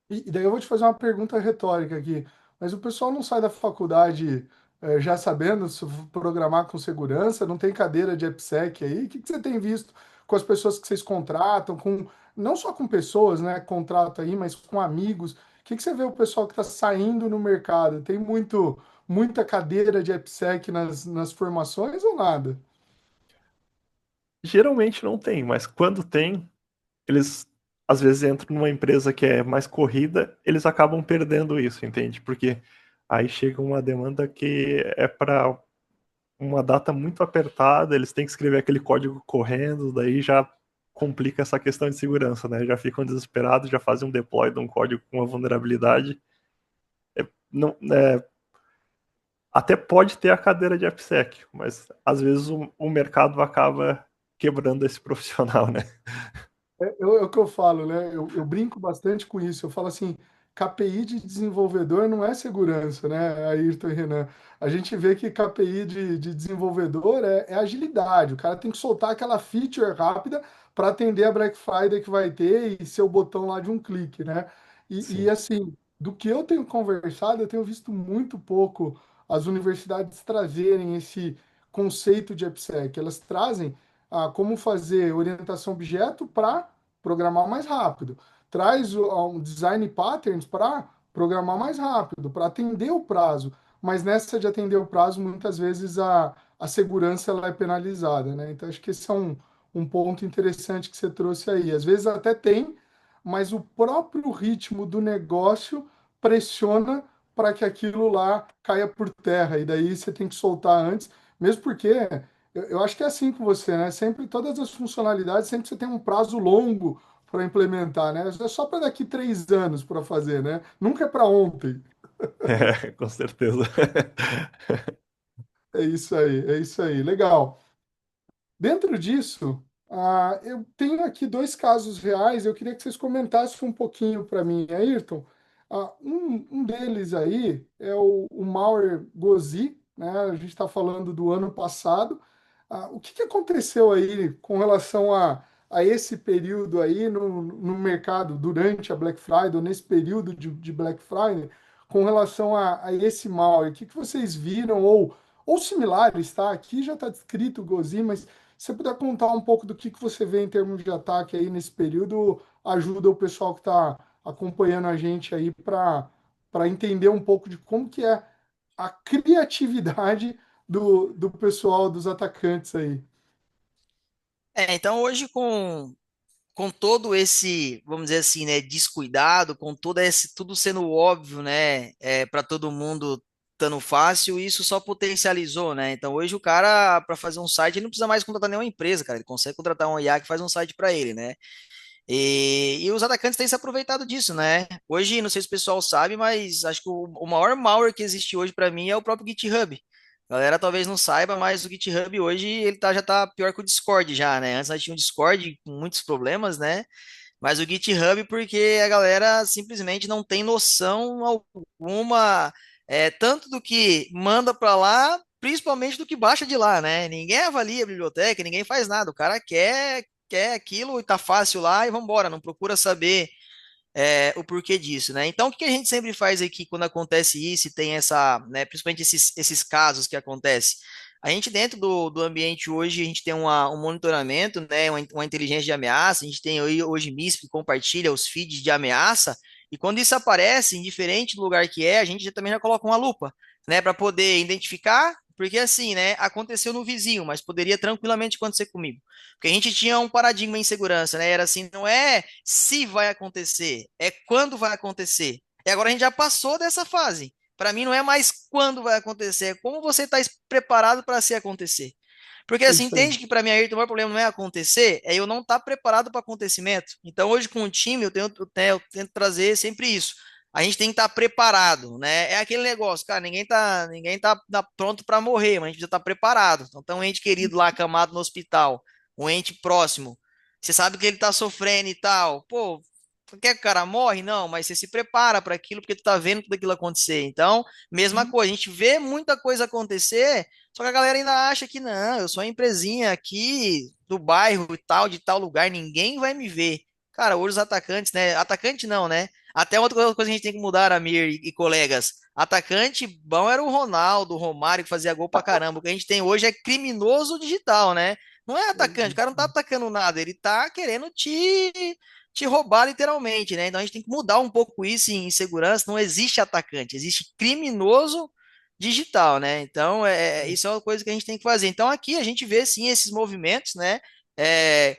S2: E daí eu vou te fazer uma pergunta retórica aqui. Mas o pessoal não sai da faculdade já sabendo programar com segurança? Não tem cadeira de AppSec aí? O que você tem visto com as pessoas que vocês contratam, não só com pessoas, né, que contratam aí, mas com amigos? O que você vê o pessoal que está saindo no mercado? Tem muita cadeira de AppSec nas formações ou nada?
S4: Geralmente não tem, mas quando tem, eles às vezes entram numa empresa que é mais corrida, eles acabam perdendo isso, entende? Porque aí chega uma demanda que é para uma data muito apertada, eles têm que escrever aquele código correndo, daí já complica essa questão de segurança, né? Já ficam desesperados, já fazem um deploy de um código com uma vulnerabilidade. Não, até pode ter a cadeira de AppSec, mas às vezes o mercado acaba quebrando esse profissional, né?
S2: É o que eu falo, né? Eu brinco bastante com isso. Eu falo assim, KPI de desenvolvedor não é segurança, né, Ayrton e Renan? A gente vê que KPI de desenvolvedor é agilidade. O cara tem que soltar aquela feature rápida para atender a Black Friday que vai ter e ser o botão lá de um clique, né? E
S4: Sim.
S2: assim, do que eu tenho conversado, eu tenho visto muito pouco as universidades trazerem esse conceito de AppSec. Elas trazem como fazer orientação objeto para programar mais rápido. Traz um design patterns para programar mais rápido, para atender o prazo. Mas nessa de atender o prazo, muitas vezes a segurança ela é penalizada, né? Então, acho que esse é um ponto interessante que você trouxe aí. Às vezes até tem, mas o próprio ritmo do negócio pressiona para que aquilo lá caia por terra. E daí você tem que soltar antes, mesmo porque eu acho que é assim com você, né? Sempre todas as funcionalidades, sempre você tem um prazo longo para implementar, né? É só para daqui 3 anos para fazer, né? Nunca é para ontem.
S4: É, com certeza.
S2: É isso aí, é isso aí. Legal. Dentro disso, eu tenho aqui dois casos reais. Eu queria que vocês comentassem um pouquinho para mim, Ayrton. Um deles aí é o malware Gozi, né? A gente está falando do ano passado. O que que aconteceu aí com relação a esse período aí no mercado durante a Black Friday, ou nesse período de Black Friday, com relação a esse malware? O que que vocês viram ou similares, tá? Aqui já está descrito o Gozi, mas se você puder contar um pouco do que você vê em termos de ataque aí nesse período, ajuda o pessoal que está acompanhando a gente aí para entender um pouco de como que é a criatividade do pessoal, dos atacantes aí.
S3: Então hoje com todo esse, vamos dizer assim, né, descuidado, com todo esse tudo sendo óbvio, né, para todo mundo estando fácil, isso só potencializou, né? Então hoje o cara para fazer um site ele não precisa mais contratar nenhuma empresa, cara, ele consegue contratar um IA que faz um site para ele, né? E os atacantes têm se aproveitado disso, né? Hoje, não sei se o pessoal sabe, mas acho que o maior malware que existe hoje para mim é o próprio GitHub. A galera talvez não saiba, mas o GitHub hoje ele já tá pior que o Discord já, né? Antes nós tínhamos um Discord com muitos problemas, né? Mas o GitHub porque a galera simplesmente não tem noção alguma, tanto do que manda para lá, principalmente do que baixa de lá, né? Ninguém avalia a biblioteca, ninguém faz nada. O cara quer aquilo e tá fácil lá e vambora, não procura saber o porquê disso, né? Então, o que que a gente sempre faz aqui quando acontece isso e tem essa, né, principalmente esses casos que acontecem? A gente, dentro do ambiente hoje, a gente tem um monitoramento, né, uma inteligência de ameaça, a gente tem hoje MISP que compartilha os feeds de ameaça, e quando isso aparece, indiferente do lugar que é, a gente também já coloca uma lupa, né, para poder identificar, porque assim, né, aconteceu no vizinho, mas poderia tranquilamente acontecer comigo. Porque a gente tinha um paradigma em segurança, né? Era assim, não é se vai acontecer, é quando vai acontecer. E agora a gente já passou dessa fase. Para mim não é mais quando vai acontecer, é como você está preparado para se acontecer. Porque
S2: É
S3: assim,
S2: isso aí.
S3: entende que para mim, Ayrton, o maior problema não é acontecer, é eu não estar preparado para o acontecimento. Então, hoje com o time, eu tento trazer sempre isso. A gente tem que estar preparado, né? É aquele negócio, cara, ninguém tá pronto para morrer, mas a gente precisa estar preparado. Então, tem um ente querido lá, acamado no hospital, um ente próximo. Você sabe que ele tá sofrendo e tal. Pô, quer que o cara morre? Não, mas você se prepara para aquilo porque tu tá vendo tudo aquilo acontecer. Então, mesma coisa, a gente vê muita coisa acontecer, só que a galera ainda acha que não, eu sou uma empresinha aqui do bairro e tal, de tal lugar, ninguém vai me ver. Cara, hoje os atacantes, né? Atacante não, né? Até outra coisa que a gente tem que mudar, Amir e colegas. Atacante bom era o Ronaldo, o Romário, que fazia gol pra caramba. O que a gente tem hoje é criminoso digital, né? Não é atacante, o cara não tá atacando nada, ele tá querendo te roubar literalmente, né? Então a gente tem que mudar um pouco isso em segurança. Não existe atacante, existe criminoso digital, né? Então isso é uma coisa que a gente tem que fazer. Então aqui a gente vê sim esses movimentos, né? É,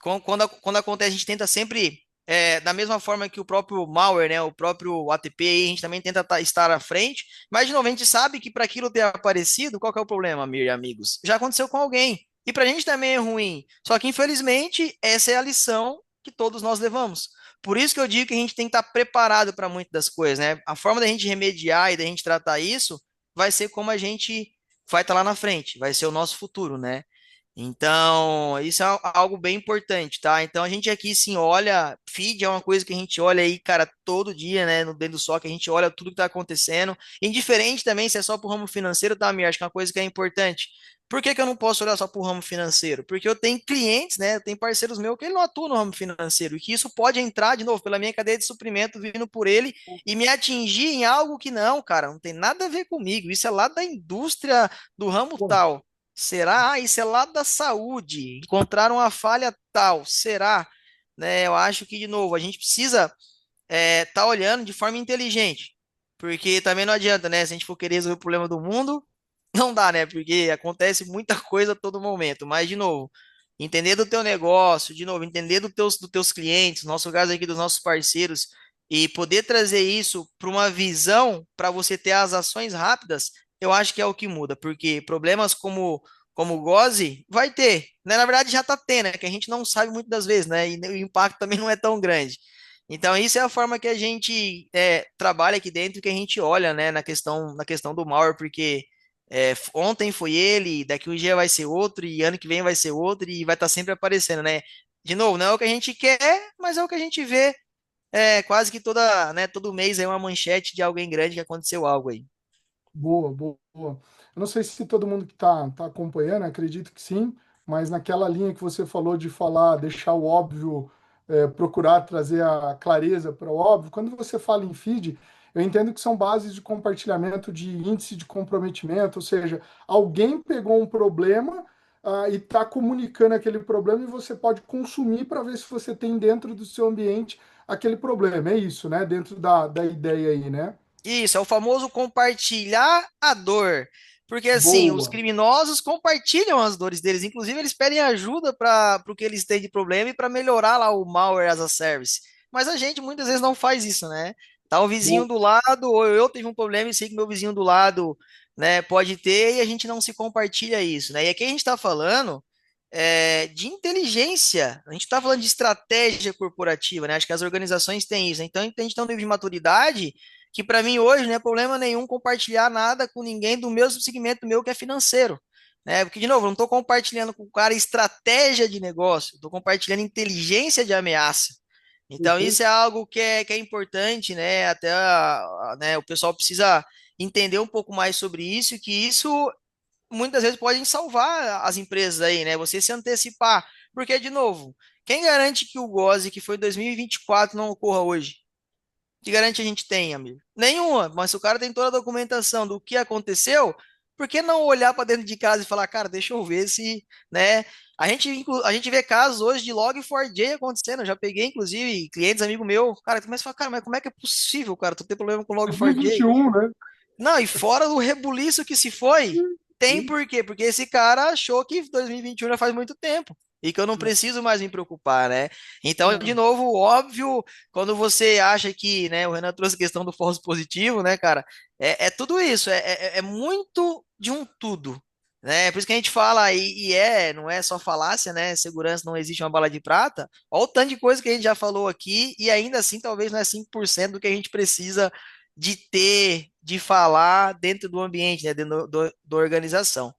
S3: quando acontece, a gente tenta sempre, da mesma forma que o próprio malware, né, o próprio ATP, aí, a gente também tenta estar à frente, mas de novo, a gente sabe que para aquilo ter aparecido, qual que é o problema, Mir e amigos? Já aconteceu com alguém, e para a gente também é ruim, só que infelizmente essa é a lição que todos nós levamos. Por isso que eu digo que a gente tem que estar preparado para muitas das coisas, né? A forma da gente remediar e da gente tratar isso vai ser como a gente vai estar lá na frente, vai ser o nosso futuro, né? Então, isso é algo bem importante, tá? Então, a gente aqui, sim, olha, feed é uma coisa que a gente olha aí, cara, todo dia, né, no dedo do SOC, a gente olha tudo que tá acontecendo, indiferente também se é só pro ramo financeiro, tá, Mir? Acho que é uma coisa que é importante. Por que que eu não posso olhar só pro ramo financeiro? Porque eu tenho clientes, né, eu tenho parceiros meus que ele não atuam no ramo financeiro, e que isso pode entrar, de novo, pela minha cadeia de suprimento, vindo por ele, e me atingir em algo que não, cara, não tem nada a ver comigo, isso é lá da indústria do ramo
S2: Bom,
S3: tal. Será? Ah, isso é lá da saúde. Encontraram uma falha tal. Será? Né, eu acho que, de novo, a gente precisa estar olhando de forma inteligente. Porque também não adianta, né? Se a gente for querer resolver o problema do mundo, não dá, né? Porque acontece muita coisa a todo momento. Mas, de novo, entender do teu negócio, de novo, entender dos teus clientes, nosso caso aqui dos nossos parceiros, e poder trazer isso para uma visão para você ter as ações rápidas, eu acho que é o que muda. Porque problemas como o Gauzy, vai ter, né? Na verdade já está tendo, né? Que a gente não sabe muitas das vezes, né? E o impacto também não é tão grande. Então, isso é a forma que a gente trabalha aqui dentro, que a gente olha, né, na questão do malware, porque ontem foi ele, daqui um dia vai ser outro, e ano que vem vai ser outro, e vai estar sempre aparecendo, né? De novo, não é o que a gente quer, mas é o que a gente vê quase que todo mês é uma manchete de alguém grande que aconteceu algo aí.
S2: Boa, boa, boa. Eu não sei se todo mundo que está acompanhando, acredito que sim, mas naquela linha que você falou de falar, deixar o óbvio, procurar trazer a clareza para o óbvio, quando você fala em feed, eu entendo que são bases de compartilhamento de índice de comprometimento, ou seja, alguém pegou um problema, e está comunicando aquele problema e você pode consumir para ver se você tem dentro do seu ambiente aquele problema. É isso, né? Dentro da ideia aí, né?
S3: Isso, é o famoso compartilhar a dor. Porque assim, os
S2: Boa.
S3: criminosos compartilham as dores deles, inclusive eles pedem ajuda para o que eles têm de problema e para melhorar lá o malware as a service. Mas a gente muitas vezes não faz isso, né? Tá o vizinho
S2: Boa.
S3: do lado, ou eu tive um problema e sei que meu vizinho do lado, né, pode ter, e a gente não se compartilha isso, né? E aqui a gente está falando de inteligência, a gente está falando de estratégia corporativa, né? Acho que as organizações têm isso, né? Então a gente tem um nível de maturidade que para mim hoje não é problema nenhum compartilhar nada com ninguém do mesmo segmento meu que é financeiro, né? Porque, de novo, eu não estou compartilhando com o cara estratégia de negócio, estou compartilhando inteligência de ameaça. Então, isso
S2: Perfeito.
S3: é algo que é importante, né? Até né, o pessoal precisa entender um pouco mais sobre isso, que isso muitas vezes pode salvar as empresas aí, né? Você se antecipar. Porque, de novo, quem garante que o GOZE, que foi em 2024, não ocorra hoje? Que garante a gente tem, amigo? Nenhuma. Mas se o cara tem toda a documentação do que aconteceu, por que não olhar para dentro de casa e falar, cara, deixa eu ver se, né? A gente vê casos hoje de Log4j acontecendo. Eu já peguei, inclusive, clientes, amigo meu, cara, começa a falar, cara, mas como é que é possível, cara, tu ter problema com Log4j?
S2: 2021, né?
S3: Não, e fora do rebuliço que se foi, tem
S2: Sim.
S3: por quê? Porque esse cara achou que 2021 já faz muito tempo e que eu não preciso mais me preocupar, né? Então, de
S2: Não.
S3: novo, óbvio, quando você acha que, né, o Renan trouxe a questão do falso positivo, né, cara, é tudo isso, é muito de um tudo, né? Por isso que a gente fala, não é só falácia, né? Segurança não existe uma bala de prata. Olha o tanto de coisa que a gente já falou aqui e ainda assim talvez não é 5% do que a gente precisa de ter, de falar dentro do ambiente, né, dentro da organização.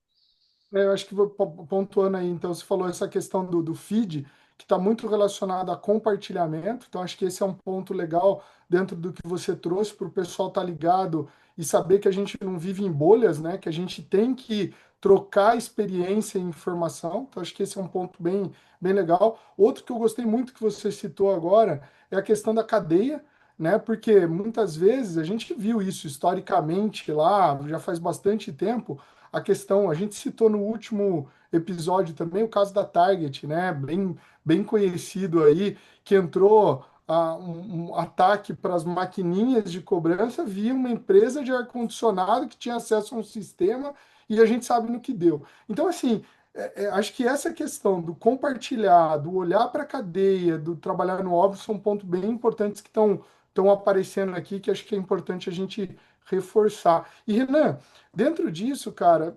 S2: Eu acho que vou pontuando aí, então, você falou essa questão do feed, que está muito relacionado a compartilhamento, então acho que esse é um ponto legal dentro do que você trouxe para o pessoal estar ligado e saber que a gente não vive em bolhas, né? Que a gente tem que trocar experiência e informação, então acho que esse é um ponto bem legal. Outro que eu gostei muito que você citou agora é a questão da cadeia, né? Porque muitas vezes a gente viu isso historicamente lá, já faz bastante tempo a questão, a gente citou no último episódio também o caso da Target, né? Bem conhecido aí, que entrou um ataque para as maquininhas de cobrança via uma empresa de ar-condicionado que tinha acesso a um sistema e a gente sabe no que deu. Então, assim, acho que essa questão do compartilhar, do olhar para a cadeia, do trabalhar no óbvio, são pontos bem importantes que estão aparecendo aqui, que acho que é importante a gente reforçar. E, Renan, dentro disso, cara,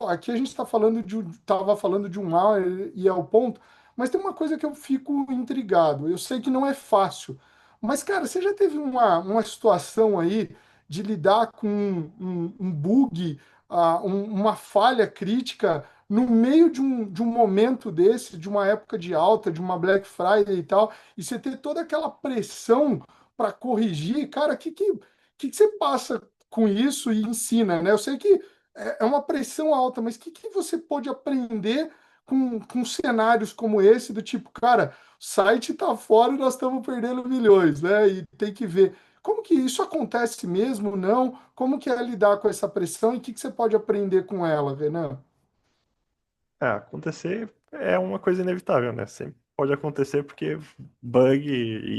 S2: aqui a gente está falando tava falando de um mal e é o ponto, mas tem uma coisa que eu fico intrigado. Eu sei que não é fácil, mas, cara, você já teve uma situação aí de lidar com um bug, uma falha crítica no meio de um momento desse, de uma época de alta, de uma Black Friday e tal, e você ter toda aquela pressão para corrigir, cara, que você passa com isso e ensina, né? Eu sei que é uma pressão alta, mas que você pode aprender com cenários como esse, do tipo, cara, o site está fora e nós estamos perdendo milhões, né? E tem que ver. Como que isso acontece mesmo, não? Como que é lidar com essa pressão e que você pode aprender com ela, Renan?
S4: Acontecer é uma coisa inevitável, né? Sempre pode acontecer porque bug,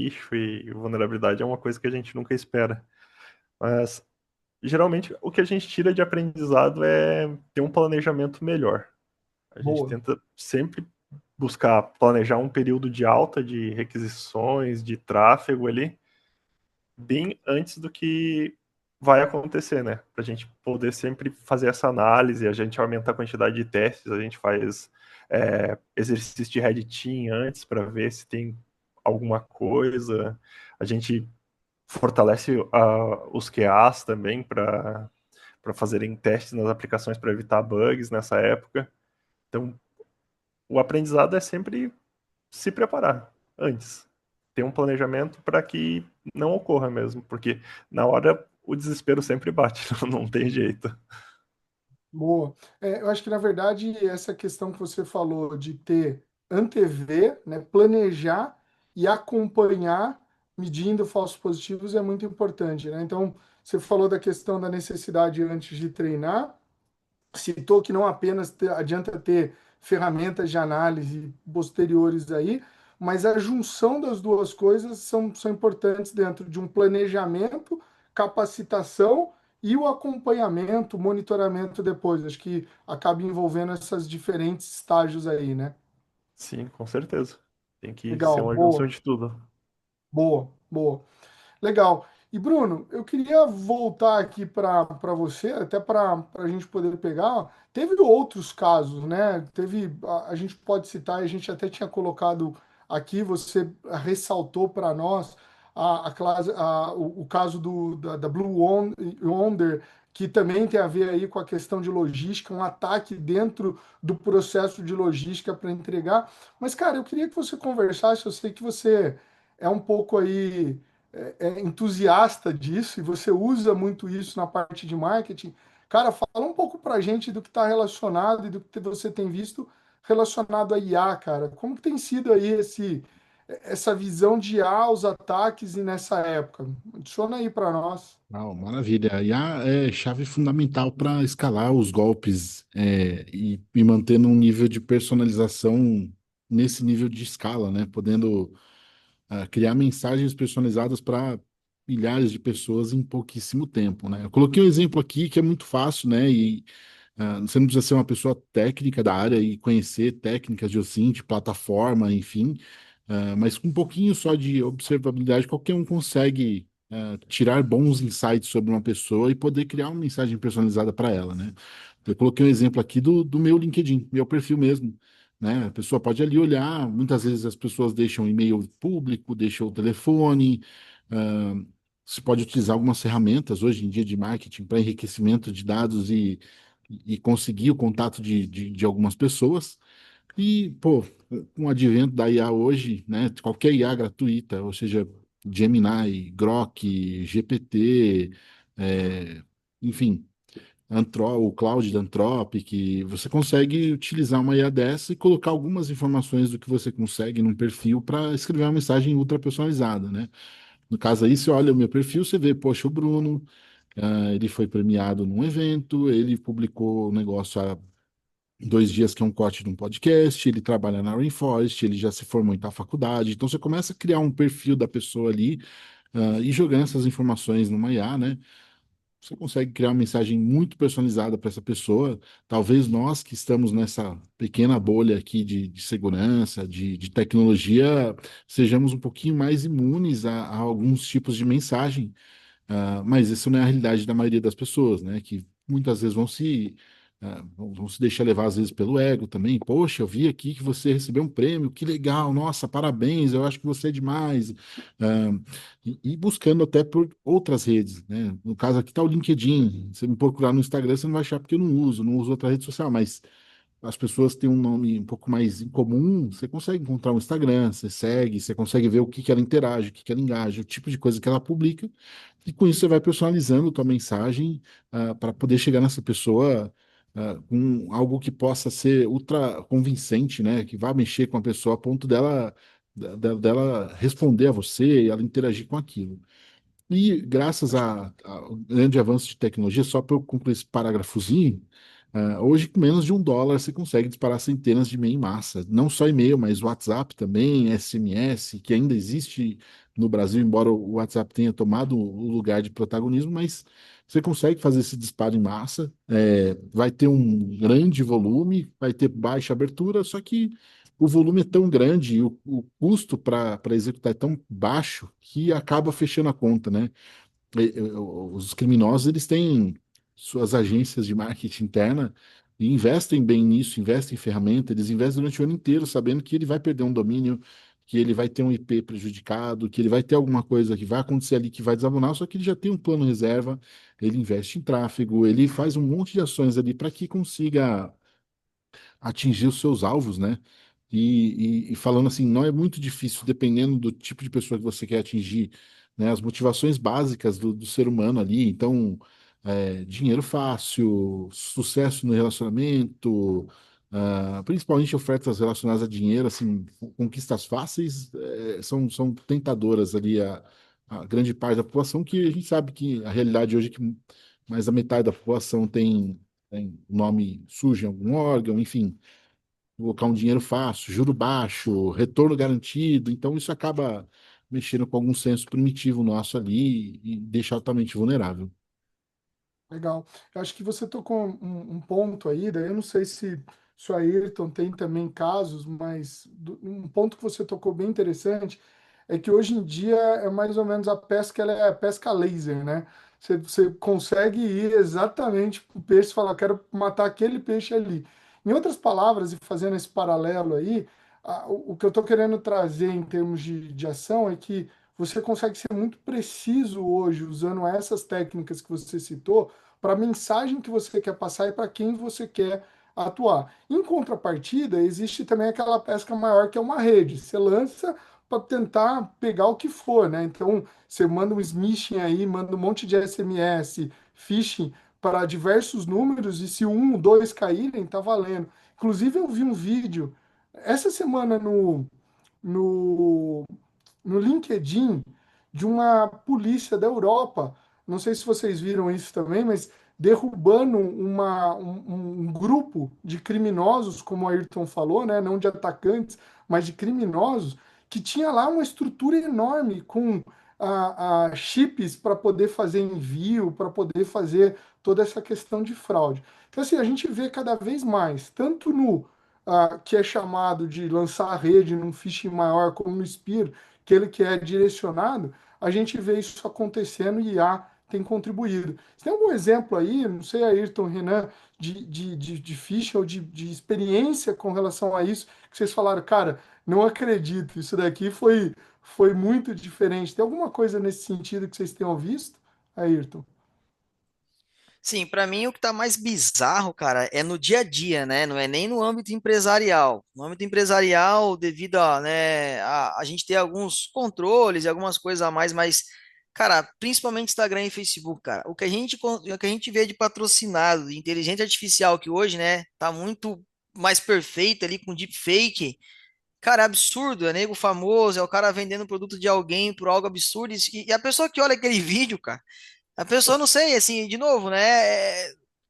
S4: issue e vulnerabilidade é uma coisa que a gente nunca espera. Mas geralmente o que a gente tira de aprendizado é ter um planejamento melhor. A gente
S2: Boa.
S4: tenta sempre buscar planejar um período de alta de requisições, de tráfego ali, bem antes do que vai acontecer, né? Para a gente poder sempre fazer essa análise, a gente aumenta a quantidade de testes, a gente faz exercício de red team antes para ver se tem alguma coisa, a gente fortalece os QAs também para fazerem testes nas aplicações para evitar bugs nessa época. Então, o aprendizado é sempre se preparar antes. Ter um planejamento para que não ocorra mesmo, porque na hora o desespero sempre bate, não tem jeito.
S2: Boa. Eu acho que, na verdade, essa questão que você falou de ter antever, né, planejar e acompanhar, medindo falsos positivos, é muito importante, né? Então, você falou da questão da necessidade antes de treinar, citou que não apenas adianta ter ferramentas de análise posteriores aí, mas a junção das duas coisas são importantes dentro de um planejamento, capacitação e o acompanhamento, monitoramento depois. Acho que acaba envolvendo esses diferentes estágios aí, né?
S4: Sim, com certeza. Tem que ser
S2: Legal,
S4: uma junção
S2: boa,
S4: de tudo.
S2: boa, boa. Legal. E Bruno, eu queria voltar aqui para você, até para a gente poder pegar. Teve outros casos, né? A gente pode citar, a gente até tinha colocado aqui, você ressaltou para nós o caso da Wonder, que também tem a ver aí com a questão de logística, um ataque dentro do processo de logística para entregar. Mas, cara, eu queria que você conversasse, eu sei que você é um pouco aí entusiasta disso e você usa muito isso na parte de marketing. Cara, fala um pouco para a gente do que está relacionado e do que você tem visto relacionado a IA, cara. Como que tem sido aí essa visão de IA, os ataques e nessa época? Adiciona aí para nós.
S1: Não, maravilha. A IA é chave fundamental para escalar os golpes e manter num nível de personalização nesse nível de escala, né? Podendo criar mensagens personalizadas para milhares de pessoas em pouquíssimo tempo, né? Eu coloquei um exemplo aqui que é muito fácil, né? E você não precisa ser uma pessoa técnica da área e conhecer técnicas de OSINT, plataforma, enfim, mas com um pouquinho só de observabilidade, qualquer um consegue tirar bons insights sobre uma pessoa e poder criar uma mensagem personalizada para ela, né? Eu coloquei um exemplo aqui do meu LinkedIn, meu perfil mesmo, né? A pessoa pode ali olhar, muitas vezes as pessoas deixam e-mail público, deixam o telefone, ah, você pode utilizar algumas ferramentas hoje em dia de marketing para enriquecimento de dados e conseguir o contato de algumas pessoas. E, pô, com o advento da IA hoje, né, qualquer IA gratuita, ou seja, Gemini, Grok, GPT, é, enfim, o Cloud da Anthropic, você consegue utilizar uma IA dessa e colocar algumas informações do que você consegue num perfil para escrever uma mensagem ultra personalizada, né? No caso aí, você olha o meu perfil, você vê, poxa, o Bruno, ele foi premiado num evento, ele publicou um negócio há 2 dias que é um corte de um podcast, ele trabalha na Rainforest, ele já se formou em tal faculdade. Então você começa a criar um perfil da pessoa ali, e jogando essas informações numa IA, né? Você consegue criar uma mensagem muito personalizada para essa pessoa. Talvez nós que estamos nessa pequena bolha aqui de segurança, de tecnologia, sejamos um pouquinho mais imunes a alguns tipos de mensagem. Mas isso não é a realidade da maioria das pessoas, né? Que muitas vezes vão se deixar levar, às vezes, pelo ego também. Poxa, eu vi aqui que você recebeu um prêmio, que legal, nossa, parabéns, eu acho que você é demais. Ah, e buscando até por outras redes, né? No caso aqui está o LinkedIn. Se me procurar no Instagram, você não vai achar porque eu não uso outra rede social, mas as pessoas têm um nome um pouco mais em comum, você consegue encontrar um Instagram, você segue, você consegue ver o que que ela interage, o que que ela engaja, o tipo de coisa que ela publica, e com isso você vai personalizando a tua mensagem para poder chegar nessa pessoa com algo que possa ser ultra convincente, né? Que vá mexer com a pessoa a ponto dela responder a você e ela interagir com aquilo. E graças ao grande avanço de tecnologia, só para eu concluir esse parágrafozinho, hoje com menos de $1 você consegue disparar centenas de e-mail em massa. Não só e-mail, mas WhatsApp também, SMS, que ainda existe no Brasil, embora o WhatsApp tenha tomado o lugar de protagonismo, mas você consegue fazer esse disparo em massa. Vai ter um grande volume, vai ter baixa abertura, só que o volume é tão grande e o custo para executar é tão baixo que acaba fechando a conta, né? Os criminosos, eles têm suas agências de marketing interna e investem bem nisso, investem em ferramenta, eles investem durante o ano inteiro, sabendo que ele vai perder um domínio, que ele vai ter um IP prejudicado, que ele vai ter alguma coisa que vai acontecer ali que vai desabonar, só que ele já tem um plano reserva, ele investe em tráfego, ele faz um monte de ações ali para que consiga atingir os seus alvos, né? E falando assim, não é muito difícil, dependendo do tipo de pessoa que você quer atingir, né? As motivações básicas do ser humano ali. Então, dinheiro fácil, sucesso no relacionamento, principalmente ofertas relacionadas a dinheiro, assim, conquistas fáceis, são tentadoras ali a grande parte da população, que a gente sabe que a realidade hoje é que mais da metade da população tem nome sujo em algum órgão, enfim, colocar um dinheiro fácil, juro baixo, retorno garantido. Então, isso acaba mexendo com algum senso primitivo nosso ali e deixa altamente vulnerável.
S2: Legal. Eu acho que você tocou um ponto aí, daí eu não sei se o Ayrton tem também casos, mas um ponto que você tocou bem interessante é que hoje em dia é mais ou menos a pesca, ela é a pesca laser, né? Você consegue ir exatamente para o peixe e falar, quero matar aquele peixe ali. Em outras palavras, e fazendo esse paralelo aí, o que eu estou querendo trazer em termos de ação é que você consegue ser muito preciso hoje usando essas técnicas que você citou para a mensagem que você quer passar e para quem você quer atuar. Em contrapartida, existe também aquela pesca maior que é uma rede. Você lança para tentar pegar o que for, né? Então, você manda um smishing aí, manda um monte de SMS, phishing para diversos números e se um, dois caírem, tá valendo. Inclusive, eu vi um vídeo essa semana no no LinkedIn de uma polícia da Europa. Não sei se vocês viram isso também, mas derrubando um grupo de criminosos, como o Ayrton falou, né? Não de atacantes, mas de criminosos, que tinha lá uma estrutura enorme com chips para poder fazer envio, para poder fazer toda essa questão de fraude. Então, assim, a gente vê cada vez mais, tanto no que é chamado de lançar a rede num phishing maior, como no Spear, aquele que é direcionado, a gente vê isso acontecendo e a tem contribuído. Você tem algum exemplo aí, não sei, Ayrton, Renan, de ficha ou de experiência com relação a isso, que vocês falaram, cara, não acredito, isso daqui foi muito diferente. Tem alguma coisa nesse sentido que vocês tenham visto, Ayrton?
S3: Sim, para mim o que tá mais bizarro, cara, é no dia a dia, né? Não é nem no âmbito empresarial. No âmbito empresarial, devido a gente ter alguns controles e algumas coisas a mais, mas, cara, principalmente Instagram e Facebook, cara, o que a gente vê de patrocinado, de inteligência artificial, que hoje, né, tá muito mais perfeito ali com deepfake, cara, é absurdo, é nego famoso, é o cara vendendo produto de alguém por algo absurdo, e a pessoa que olha aquele vídeo, cara, a pessoa, não sei, assim, de novo, né?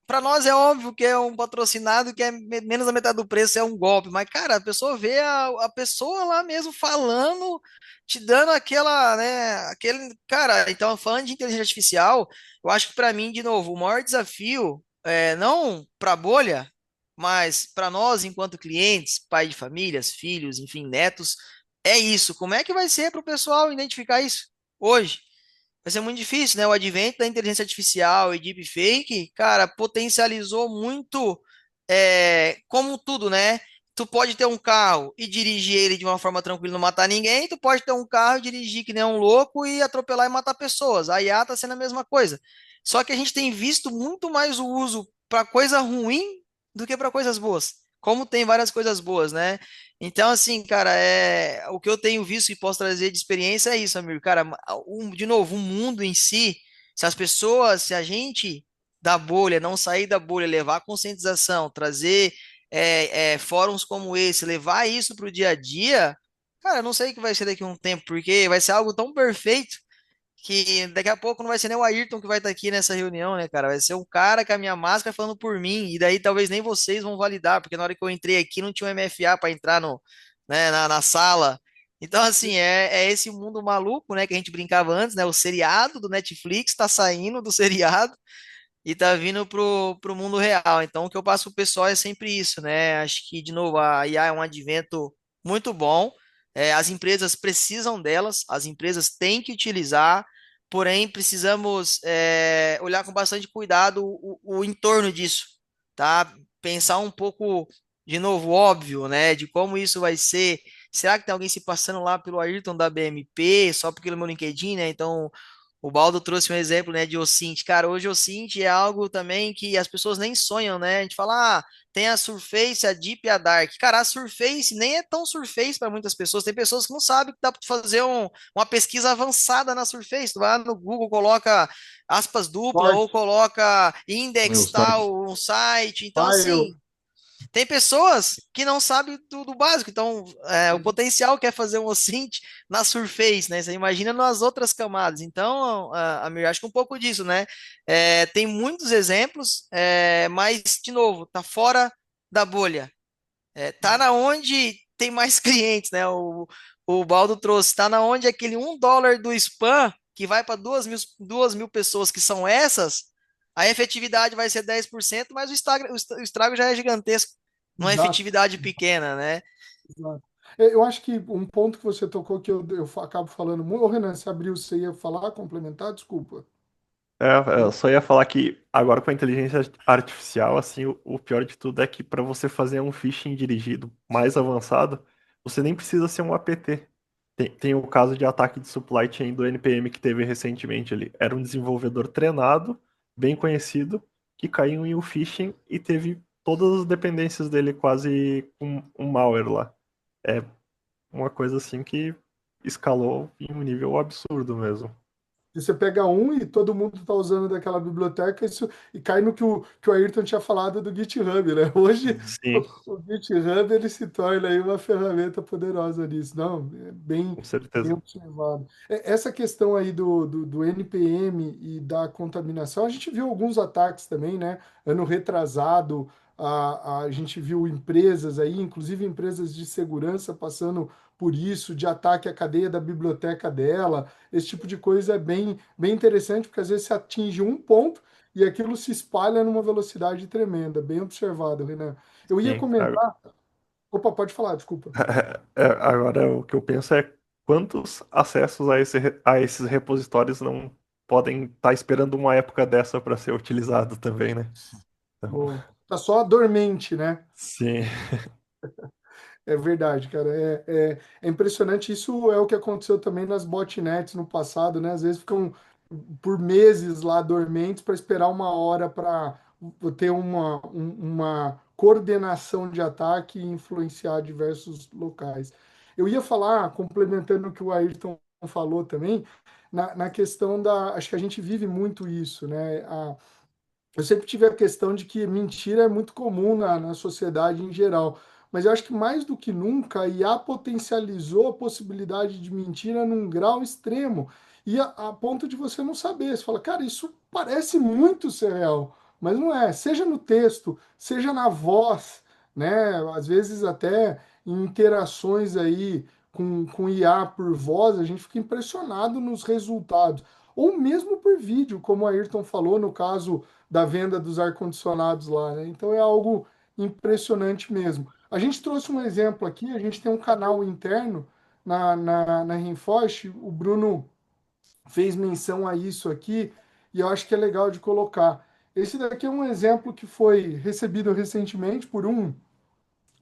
S3: Para nós é óbvio que é um patrocinado que é menos da metade do preço, é um golpe, mas, cara, a pessoa vê a pessoa lá mesmo falando, te dando aquela, né? Aquele, cara, então, falando de inteligência artificial, eu acho que para mim, de novo, o maior desafio não para a bolha, mas para nós, enquanto clientes, pai de famílias, filhos, enfim, netos, é isso. Como é que vai ser para o pessoal identificar isso hoje? Vai ser muito difícil, né? O advento da inteligência artificial e deepfake, cara, potencializou muito, como tudo, né? Tu pode ter um carro e dirigir ele de uma forma tranquila, e não matar ninguém. Tu pode ter um carro e dirigir que nem um louco e atropelar e matar pessoas. A IA tá sendo a mesma coisa. Só que a gente tem visto muito mais o uso para coisa ruim do que para coisas boas. Como tem várias coisas boas, né? Então, assim, cara, o que eu tenho visto e posso trazer de experiência é isso, amigo. Cara, de novo, o mundo em si, se as pessoas, se a gente da bolha, não sair da bolha, levar a conscientização, trazer fóruns como esse, levar isso para o dia a dia, cara, eu não sei o que vai ser daqui a um tempo, porque vai ser algo tão perfeito que daqui a pouco não vai ser nem o Ayrton que vai estar aqui nessa reunião, né, cara? Vai ser um cara com a minha máscara falando por mim, e daí talvez nem vocês vão validar, porque na hora que eu entrei aqui não tinha um MFA para entrar no, né, na sala. Então, assim, é esse mundo maluco, né, que a gente brincava antes, né? O seriado do Netflix tá saindo do seriado e tá vindo pro mundo real. Então, o que eu passo pro pessoal é sempre isso, né? Acho que, de novo, a IA é um advento muito bom. As empresas precisam delas, as empresas têm que utilizar, porém precisamos olhar com bastante cuidado o entorno disso, tá? Pensar um pouco, de novo, óbvio, né? De como isso vai ser. Será que tem alguém se passando lá pelo Ayrton da BMP, só porque ele é meu LinkedIn, né? Então, o Baldo trouxe um exemplo, né, de OSINT. Cara, hoje o OSINT é algo também que as pessoas nem sonham, né? A gente fala, tem a Surface, a Deep e a Dark. Cara, a Surface nem é tão Surface para muitas pessoas. Tem pessoas que não sabem que dá para fazer uma pesquisa avançada na Surface. Tu vai lá no Google, coloca aspas dupla ou
S2: Forte.
S3: coloca
S1: Meu
S3: index
S1: site.
S3: tal, um site. Então,
S2: File.
S3: assim, tem pessoas que não sabem do básico, então o potencial que é fazer um OSINT na Surface, né? Você imagina nas outras camadas. Então, Amir, acho que um pouco disso, né? Tem muitos exemplos, mas, de novo, tá fora da bolha. Tá na onde tem mais clientes, né? O Baldo trouxe, tá na onde aquele $1 do spam que vai para 2.000 pessoas que são essas, a efetividade vai ser 10%, mas o estrago já é gigantesco, numa
S2: Exato.
S3: efetividade pequena, né?
S2: Exato. Eu acho que um ponto que você tocou que eu acabo falando muito. Ô, Renan, se abriu, você ia falar, complementar? Desculpa.
S4: Eu só ia falar que agora com a inteligência artificial, assim, o pior de tudo é que para você fazer um phishing dirigido mais avançado, você nem precisa ser um APT. Tem o caso de ataque de supply chain do NPM que teve recentemente ali. Era um desenvolvedor treinado, bem conhecido, que caiu em um phishing e teve todas as dependências dele quase um malware lá. É uma coisa assim que escalou em um nível absurdo mesmo.
S2: E você pega um e todo mundo está usando daquela biblioteca e cai no que o Ayrton tinha falado do GitHub, né? Hoje
S4: Sim,
S2: o GitHub ele se torna aí uma ferramenta poderosa nisso. Não, é
S4: com
S2: bem
S4: certeza.
S2: observado. Essa questão aí do NPM e da contaminação, a gente viu alguns ataques também, né? Ano retrasado, a gente viu empresas aí, inclusive empresas de segurança, passando por isso, de ataque à cadeia da biblioteca dela. Esse tipo de coisa é bem interessante, porque às vezes você atinge um ponto e aquilo se espalha numa velocidade tremenda. Bem observado, Renan. Eu ia
S4: Sim.
S2: comentar. Opa, pode falar, desculpa.
S4: Agora, o que eu penso é quantos acessos a esses repositórios não podem estar esperando uma época dessa para ser utilizado também, né? Então,
S2: Boa. Tá só dormente, né?
S4: sim,
S2: É verdade, cara. É impressionante. Isso é o que aconteceu também nas botnets no passado, né? Às vezes ficam por meses lá dormentes para esperar uma hora para ter uma coordenação de ataque e influenciar diversos locais. Eu ia falar, complementando o que o Ayrton falou também, na questão da. Acho que a gente vive muito isso, né? Eu sempre tive a questão de que mentira é muito comum na sociedade em geral, mas eu acho que mais do que nunca a IA potencializou a possibilidade de mentira num grau extremo, e a ponto de você não saber. Você fala, cara, isso parece muito ser real, mas não é. Seja no texto, seja na voz, né? Às vezes até em interações aí com IA por voz, a gente fica impressionado nos resultados. Ou mesmo por vídeo, como a Ayrton falou, no caso da venda dos ar-condicionados lá, né? Então é algo impressionante mesmo. A gente trouxe um exemplo aqui, a gente tem um canal interno na Rinfosh, o Bruno fez menção a isso aqui, e eu acho que é legal de colocar. Esse daqui é um exemplo que foi recebido recentemente por um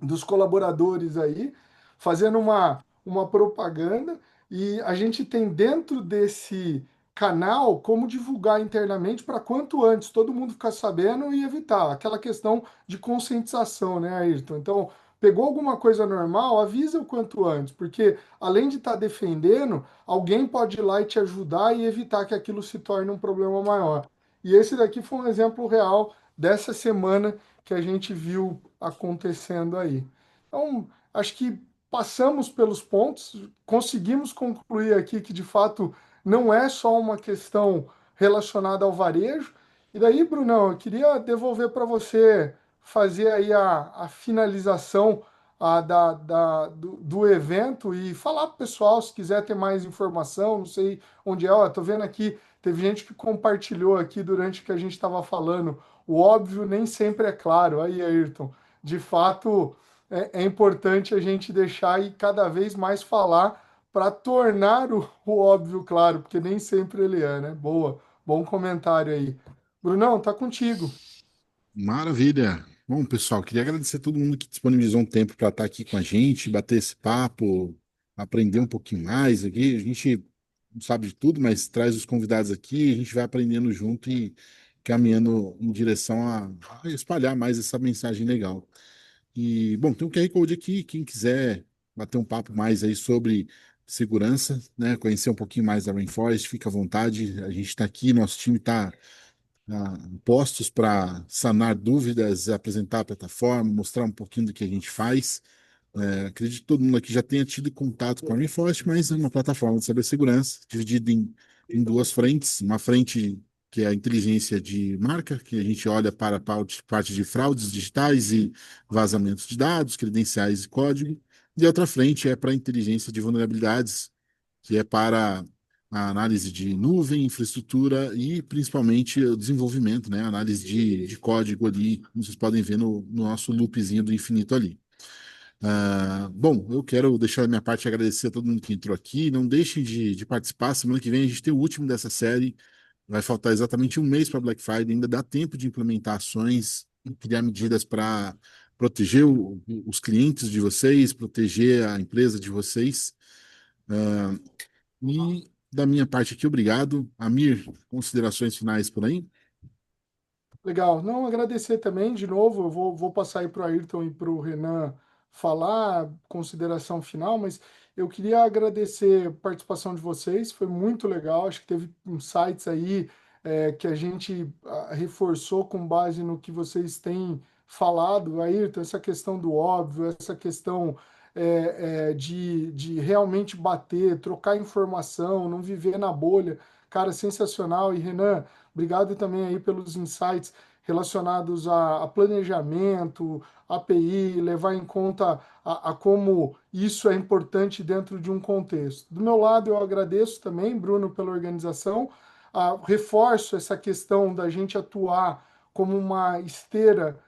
S2: dos colaboradores aí, fazendo uma propaganda, e a gente tem dentro desse canal como divulgar internamente para quanto antes todo mundo ficar sabendo e evitar aquela questão de conscientização, né, Ayrton? Então, pegou alguma coisa normal, avisa o quanto antes, porque além de estar defendendo, alguém pode ir lá e te ajudar e evitar que aquilo se torne um problema maior. E esse daqui foi um exemplo real dessa semana que a gente viu acontecendo aí. Então, acho que passamos pelos pontos, conseguimos concluir aqui que de fato não é só uma questão relacionada ao varejo. E daí, Brunão, eu queria devolver para você fazer aí a finalização do evento e falar para o pessoal se quiser ter mais informação, não sei onde é. Ó, tô vendo aqui, teve gente que compartilhou aqui durante que a gente estava falando. O óbvio nem sempre é claro. Aí, Ayrton, de fato é importante a gente deixar e cada vez mais falar para tornar o óbvio claro, porque nem sempre ele é, né? Boa, bom comentário aí. Brunão, tá contigo.
S1: Maravilha. Bom, pessoal, queria agradecer a todo mundo que disponibilizou um tempo para estar aqui com a gente, bater esse papo, aprender um pouquinho mais aqui. A gente não sabe de tudo, mas traz os convidados aqui, a gente vai aprendendo junto e caminhando em direção a espalhar mais essa mensagem legal. E, bom, tem um QR Code aqui, quem quiser bater um papo mais aí sobre segurança, né, conhecer um pouquinho mais da Rainforest, fica à vontade. A gente está aqui, nosso time está postos para sanar dúvidas, apresentar a plataforma, mostrar um pouquinho do que a gente faz. Acredito que todo mundo aqui já tenha tido contato com a Rainforest, mas é uma plataforma de cibersegurança dividida em duas frentes. Uma frente que é a inteligência de marca, que a gente olha para a parte de fraudes digitais e vazamentos de dados, credenciais e código. E a outra frente é para a inteligência de vulnerabilidades, que é para a análise de nuvem, infraestrutura e principalmente o desenvolvimento, né? Análise de código ali, como vocês podem ver no nosso loopzinho do infinito ali. Bom, eu quero deixar da minha parte agradecer a todo mundo que entrou aqui. Não deixem de participar. Semana que vem a gente tem o último dessa série. Vai faltar exatamente um mês para Black Friday. Ainda dá tempo de implementar ações e criar medidas para proteger os clientes de vocês, proteger a empresa de vocês. Ah, e da minha parte aqui, obrigado. Amir, considerações finais por aí?
S2: Legal. Não, agradecer também, de novo, eu vou passar aí para o Ayrton e para o Renan falar, consideração final, mas eu queria agradecer a participação de vocês, foi muito legal, acho que teve insights aí que a gente reforçou com base no que vocês têm falado, Ayrton, essa questão do óbvio, essa questão de realmente bater, trocar informação, não viver na bolha, cara, sensacional. E Renan, obrigado também aí pelos insights relacionados a planejamento, API, levar em conta a como isso é importante dentro de um contexto. Do meu lado, eu agradeço também, Bruno, pela organização, reforço essa questão da gente atuar como uma esteira,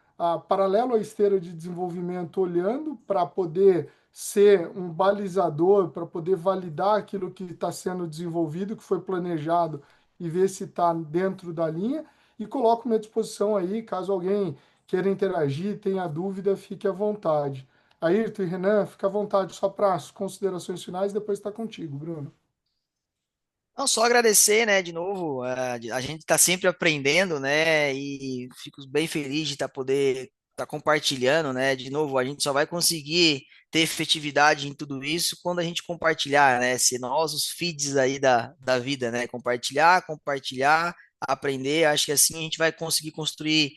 S2: paralelo à esteira de desenvolvimento, olhando para poder ser um balizador, para poder validar aquilo que está sendo desenvolvido, que foi planejado, e ver se está dentro da linha. E coloco minha disposição aí, caso alguém queira interagir, tenha dúvida, fique à vontade. Ayrton e Renan, fica à vontade só para as considerações finais, depois está contigo, Bruno.
S3: Não, só agradecer, né, de novo, a gente está sempre aprendendo, né, e fico bem feliz de poder estar compartilhando, né, de novo, a gente só vai conseguir ter efetividade em tudo isso quando a gente compartilhar, né, ser nós os feeds aí da vida, né, compartilhar, aprender, acho que assim a gente vai conseguir construir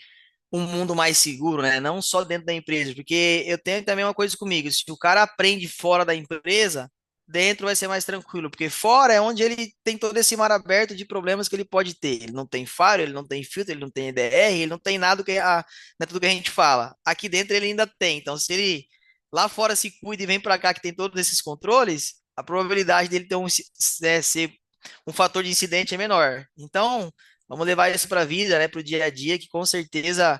S3: um mundo mais seguro, né, não só dentro da empresa, porque eu tenho também uma coisa comigo, se o cara aprende fora da empresa, dentro vai ser mais tranquilo, porque fora é onde ele tem todo esse mar aberto de problemas que ele pode ter. Ele não tem faro, ele não tem filtro, ele não tem EDR, ele não tem nada né, tudo que a gente fala. Aqui dentro ele ainda tem. Então, se ele lá fora se cuida e vem para cá que tem todos esses controles, a probabilidade dele ter ser um fator de incidente é menor. Então, vamos levar isso para a vida, né, para o dia a dia, que com certeza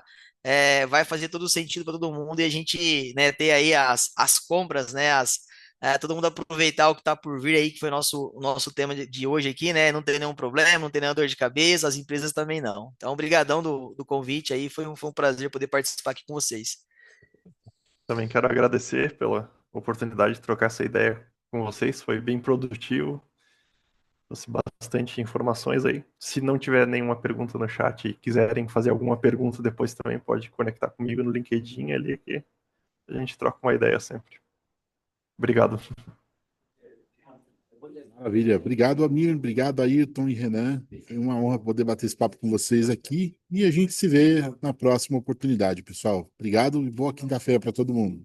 S3: vai fazer todo sentido para todo mundo e a gente, né, ter aí as compras, né, todo mundo aproveitar o que está por vir aí, que foi o nosso tema de hoje aqui, né? Não ter nenhum problema, não ter nenhuma dor de cabeça, as empresas também não. Então, obrigadão do convite aí, foi um prazer poder participar aqui com vocês.
S4: Também quero agradecer pela oportunidade de trocar essa ideia com vocês. Foi bem produtivo. Trouxe bastante informações aí. Se não tiver nenhuma pergunta no chat e quiserem fazer alguma pergunta depois também, pode conectar comigo no LinkedIn ali que a gente troca uma ideia sempre. Obrigado.
S1: Maravilha. Obrigado, Amir. Obrigado, Ayrton e Renan. Foi uma honra poder bater esse papo com vocês aqui. E a gente se vê na próxima oportunidade, pessoal. Obrigado e boa quinta-feira para todo mundo.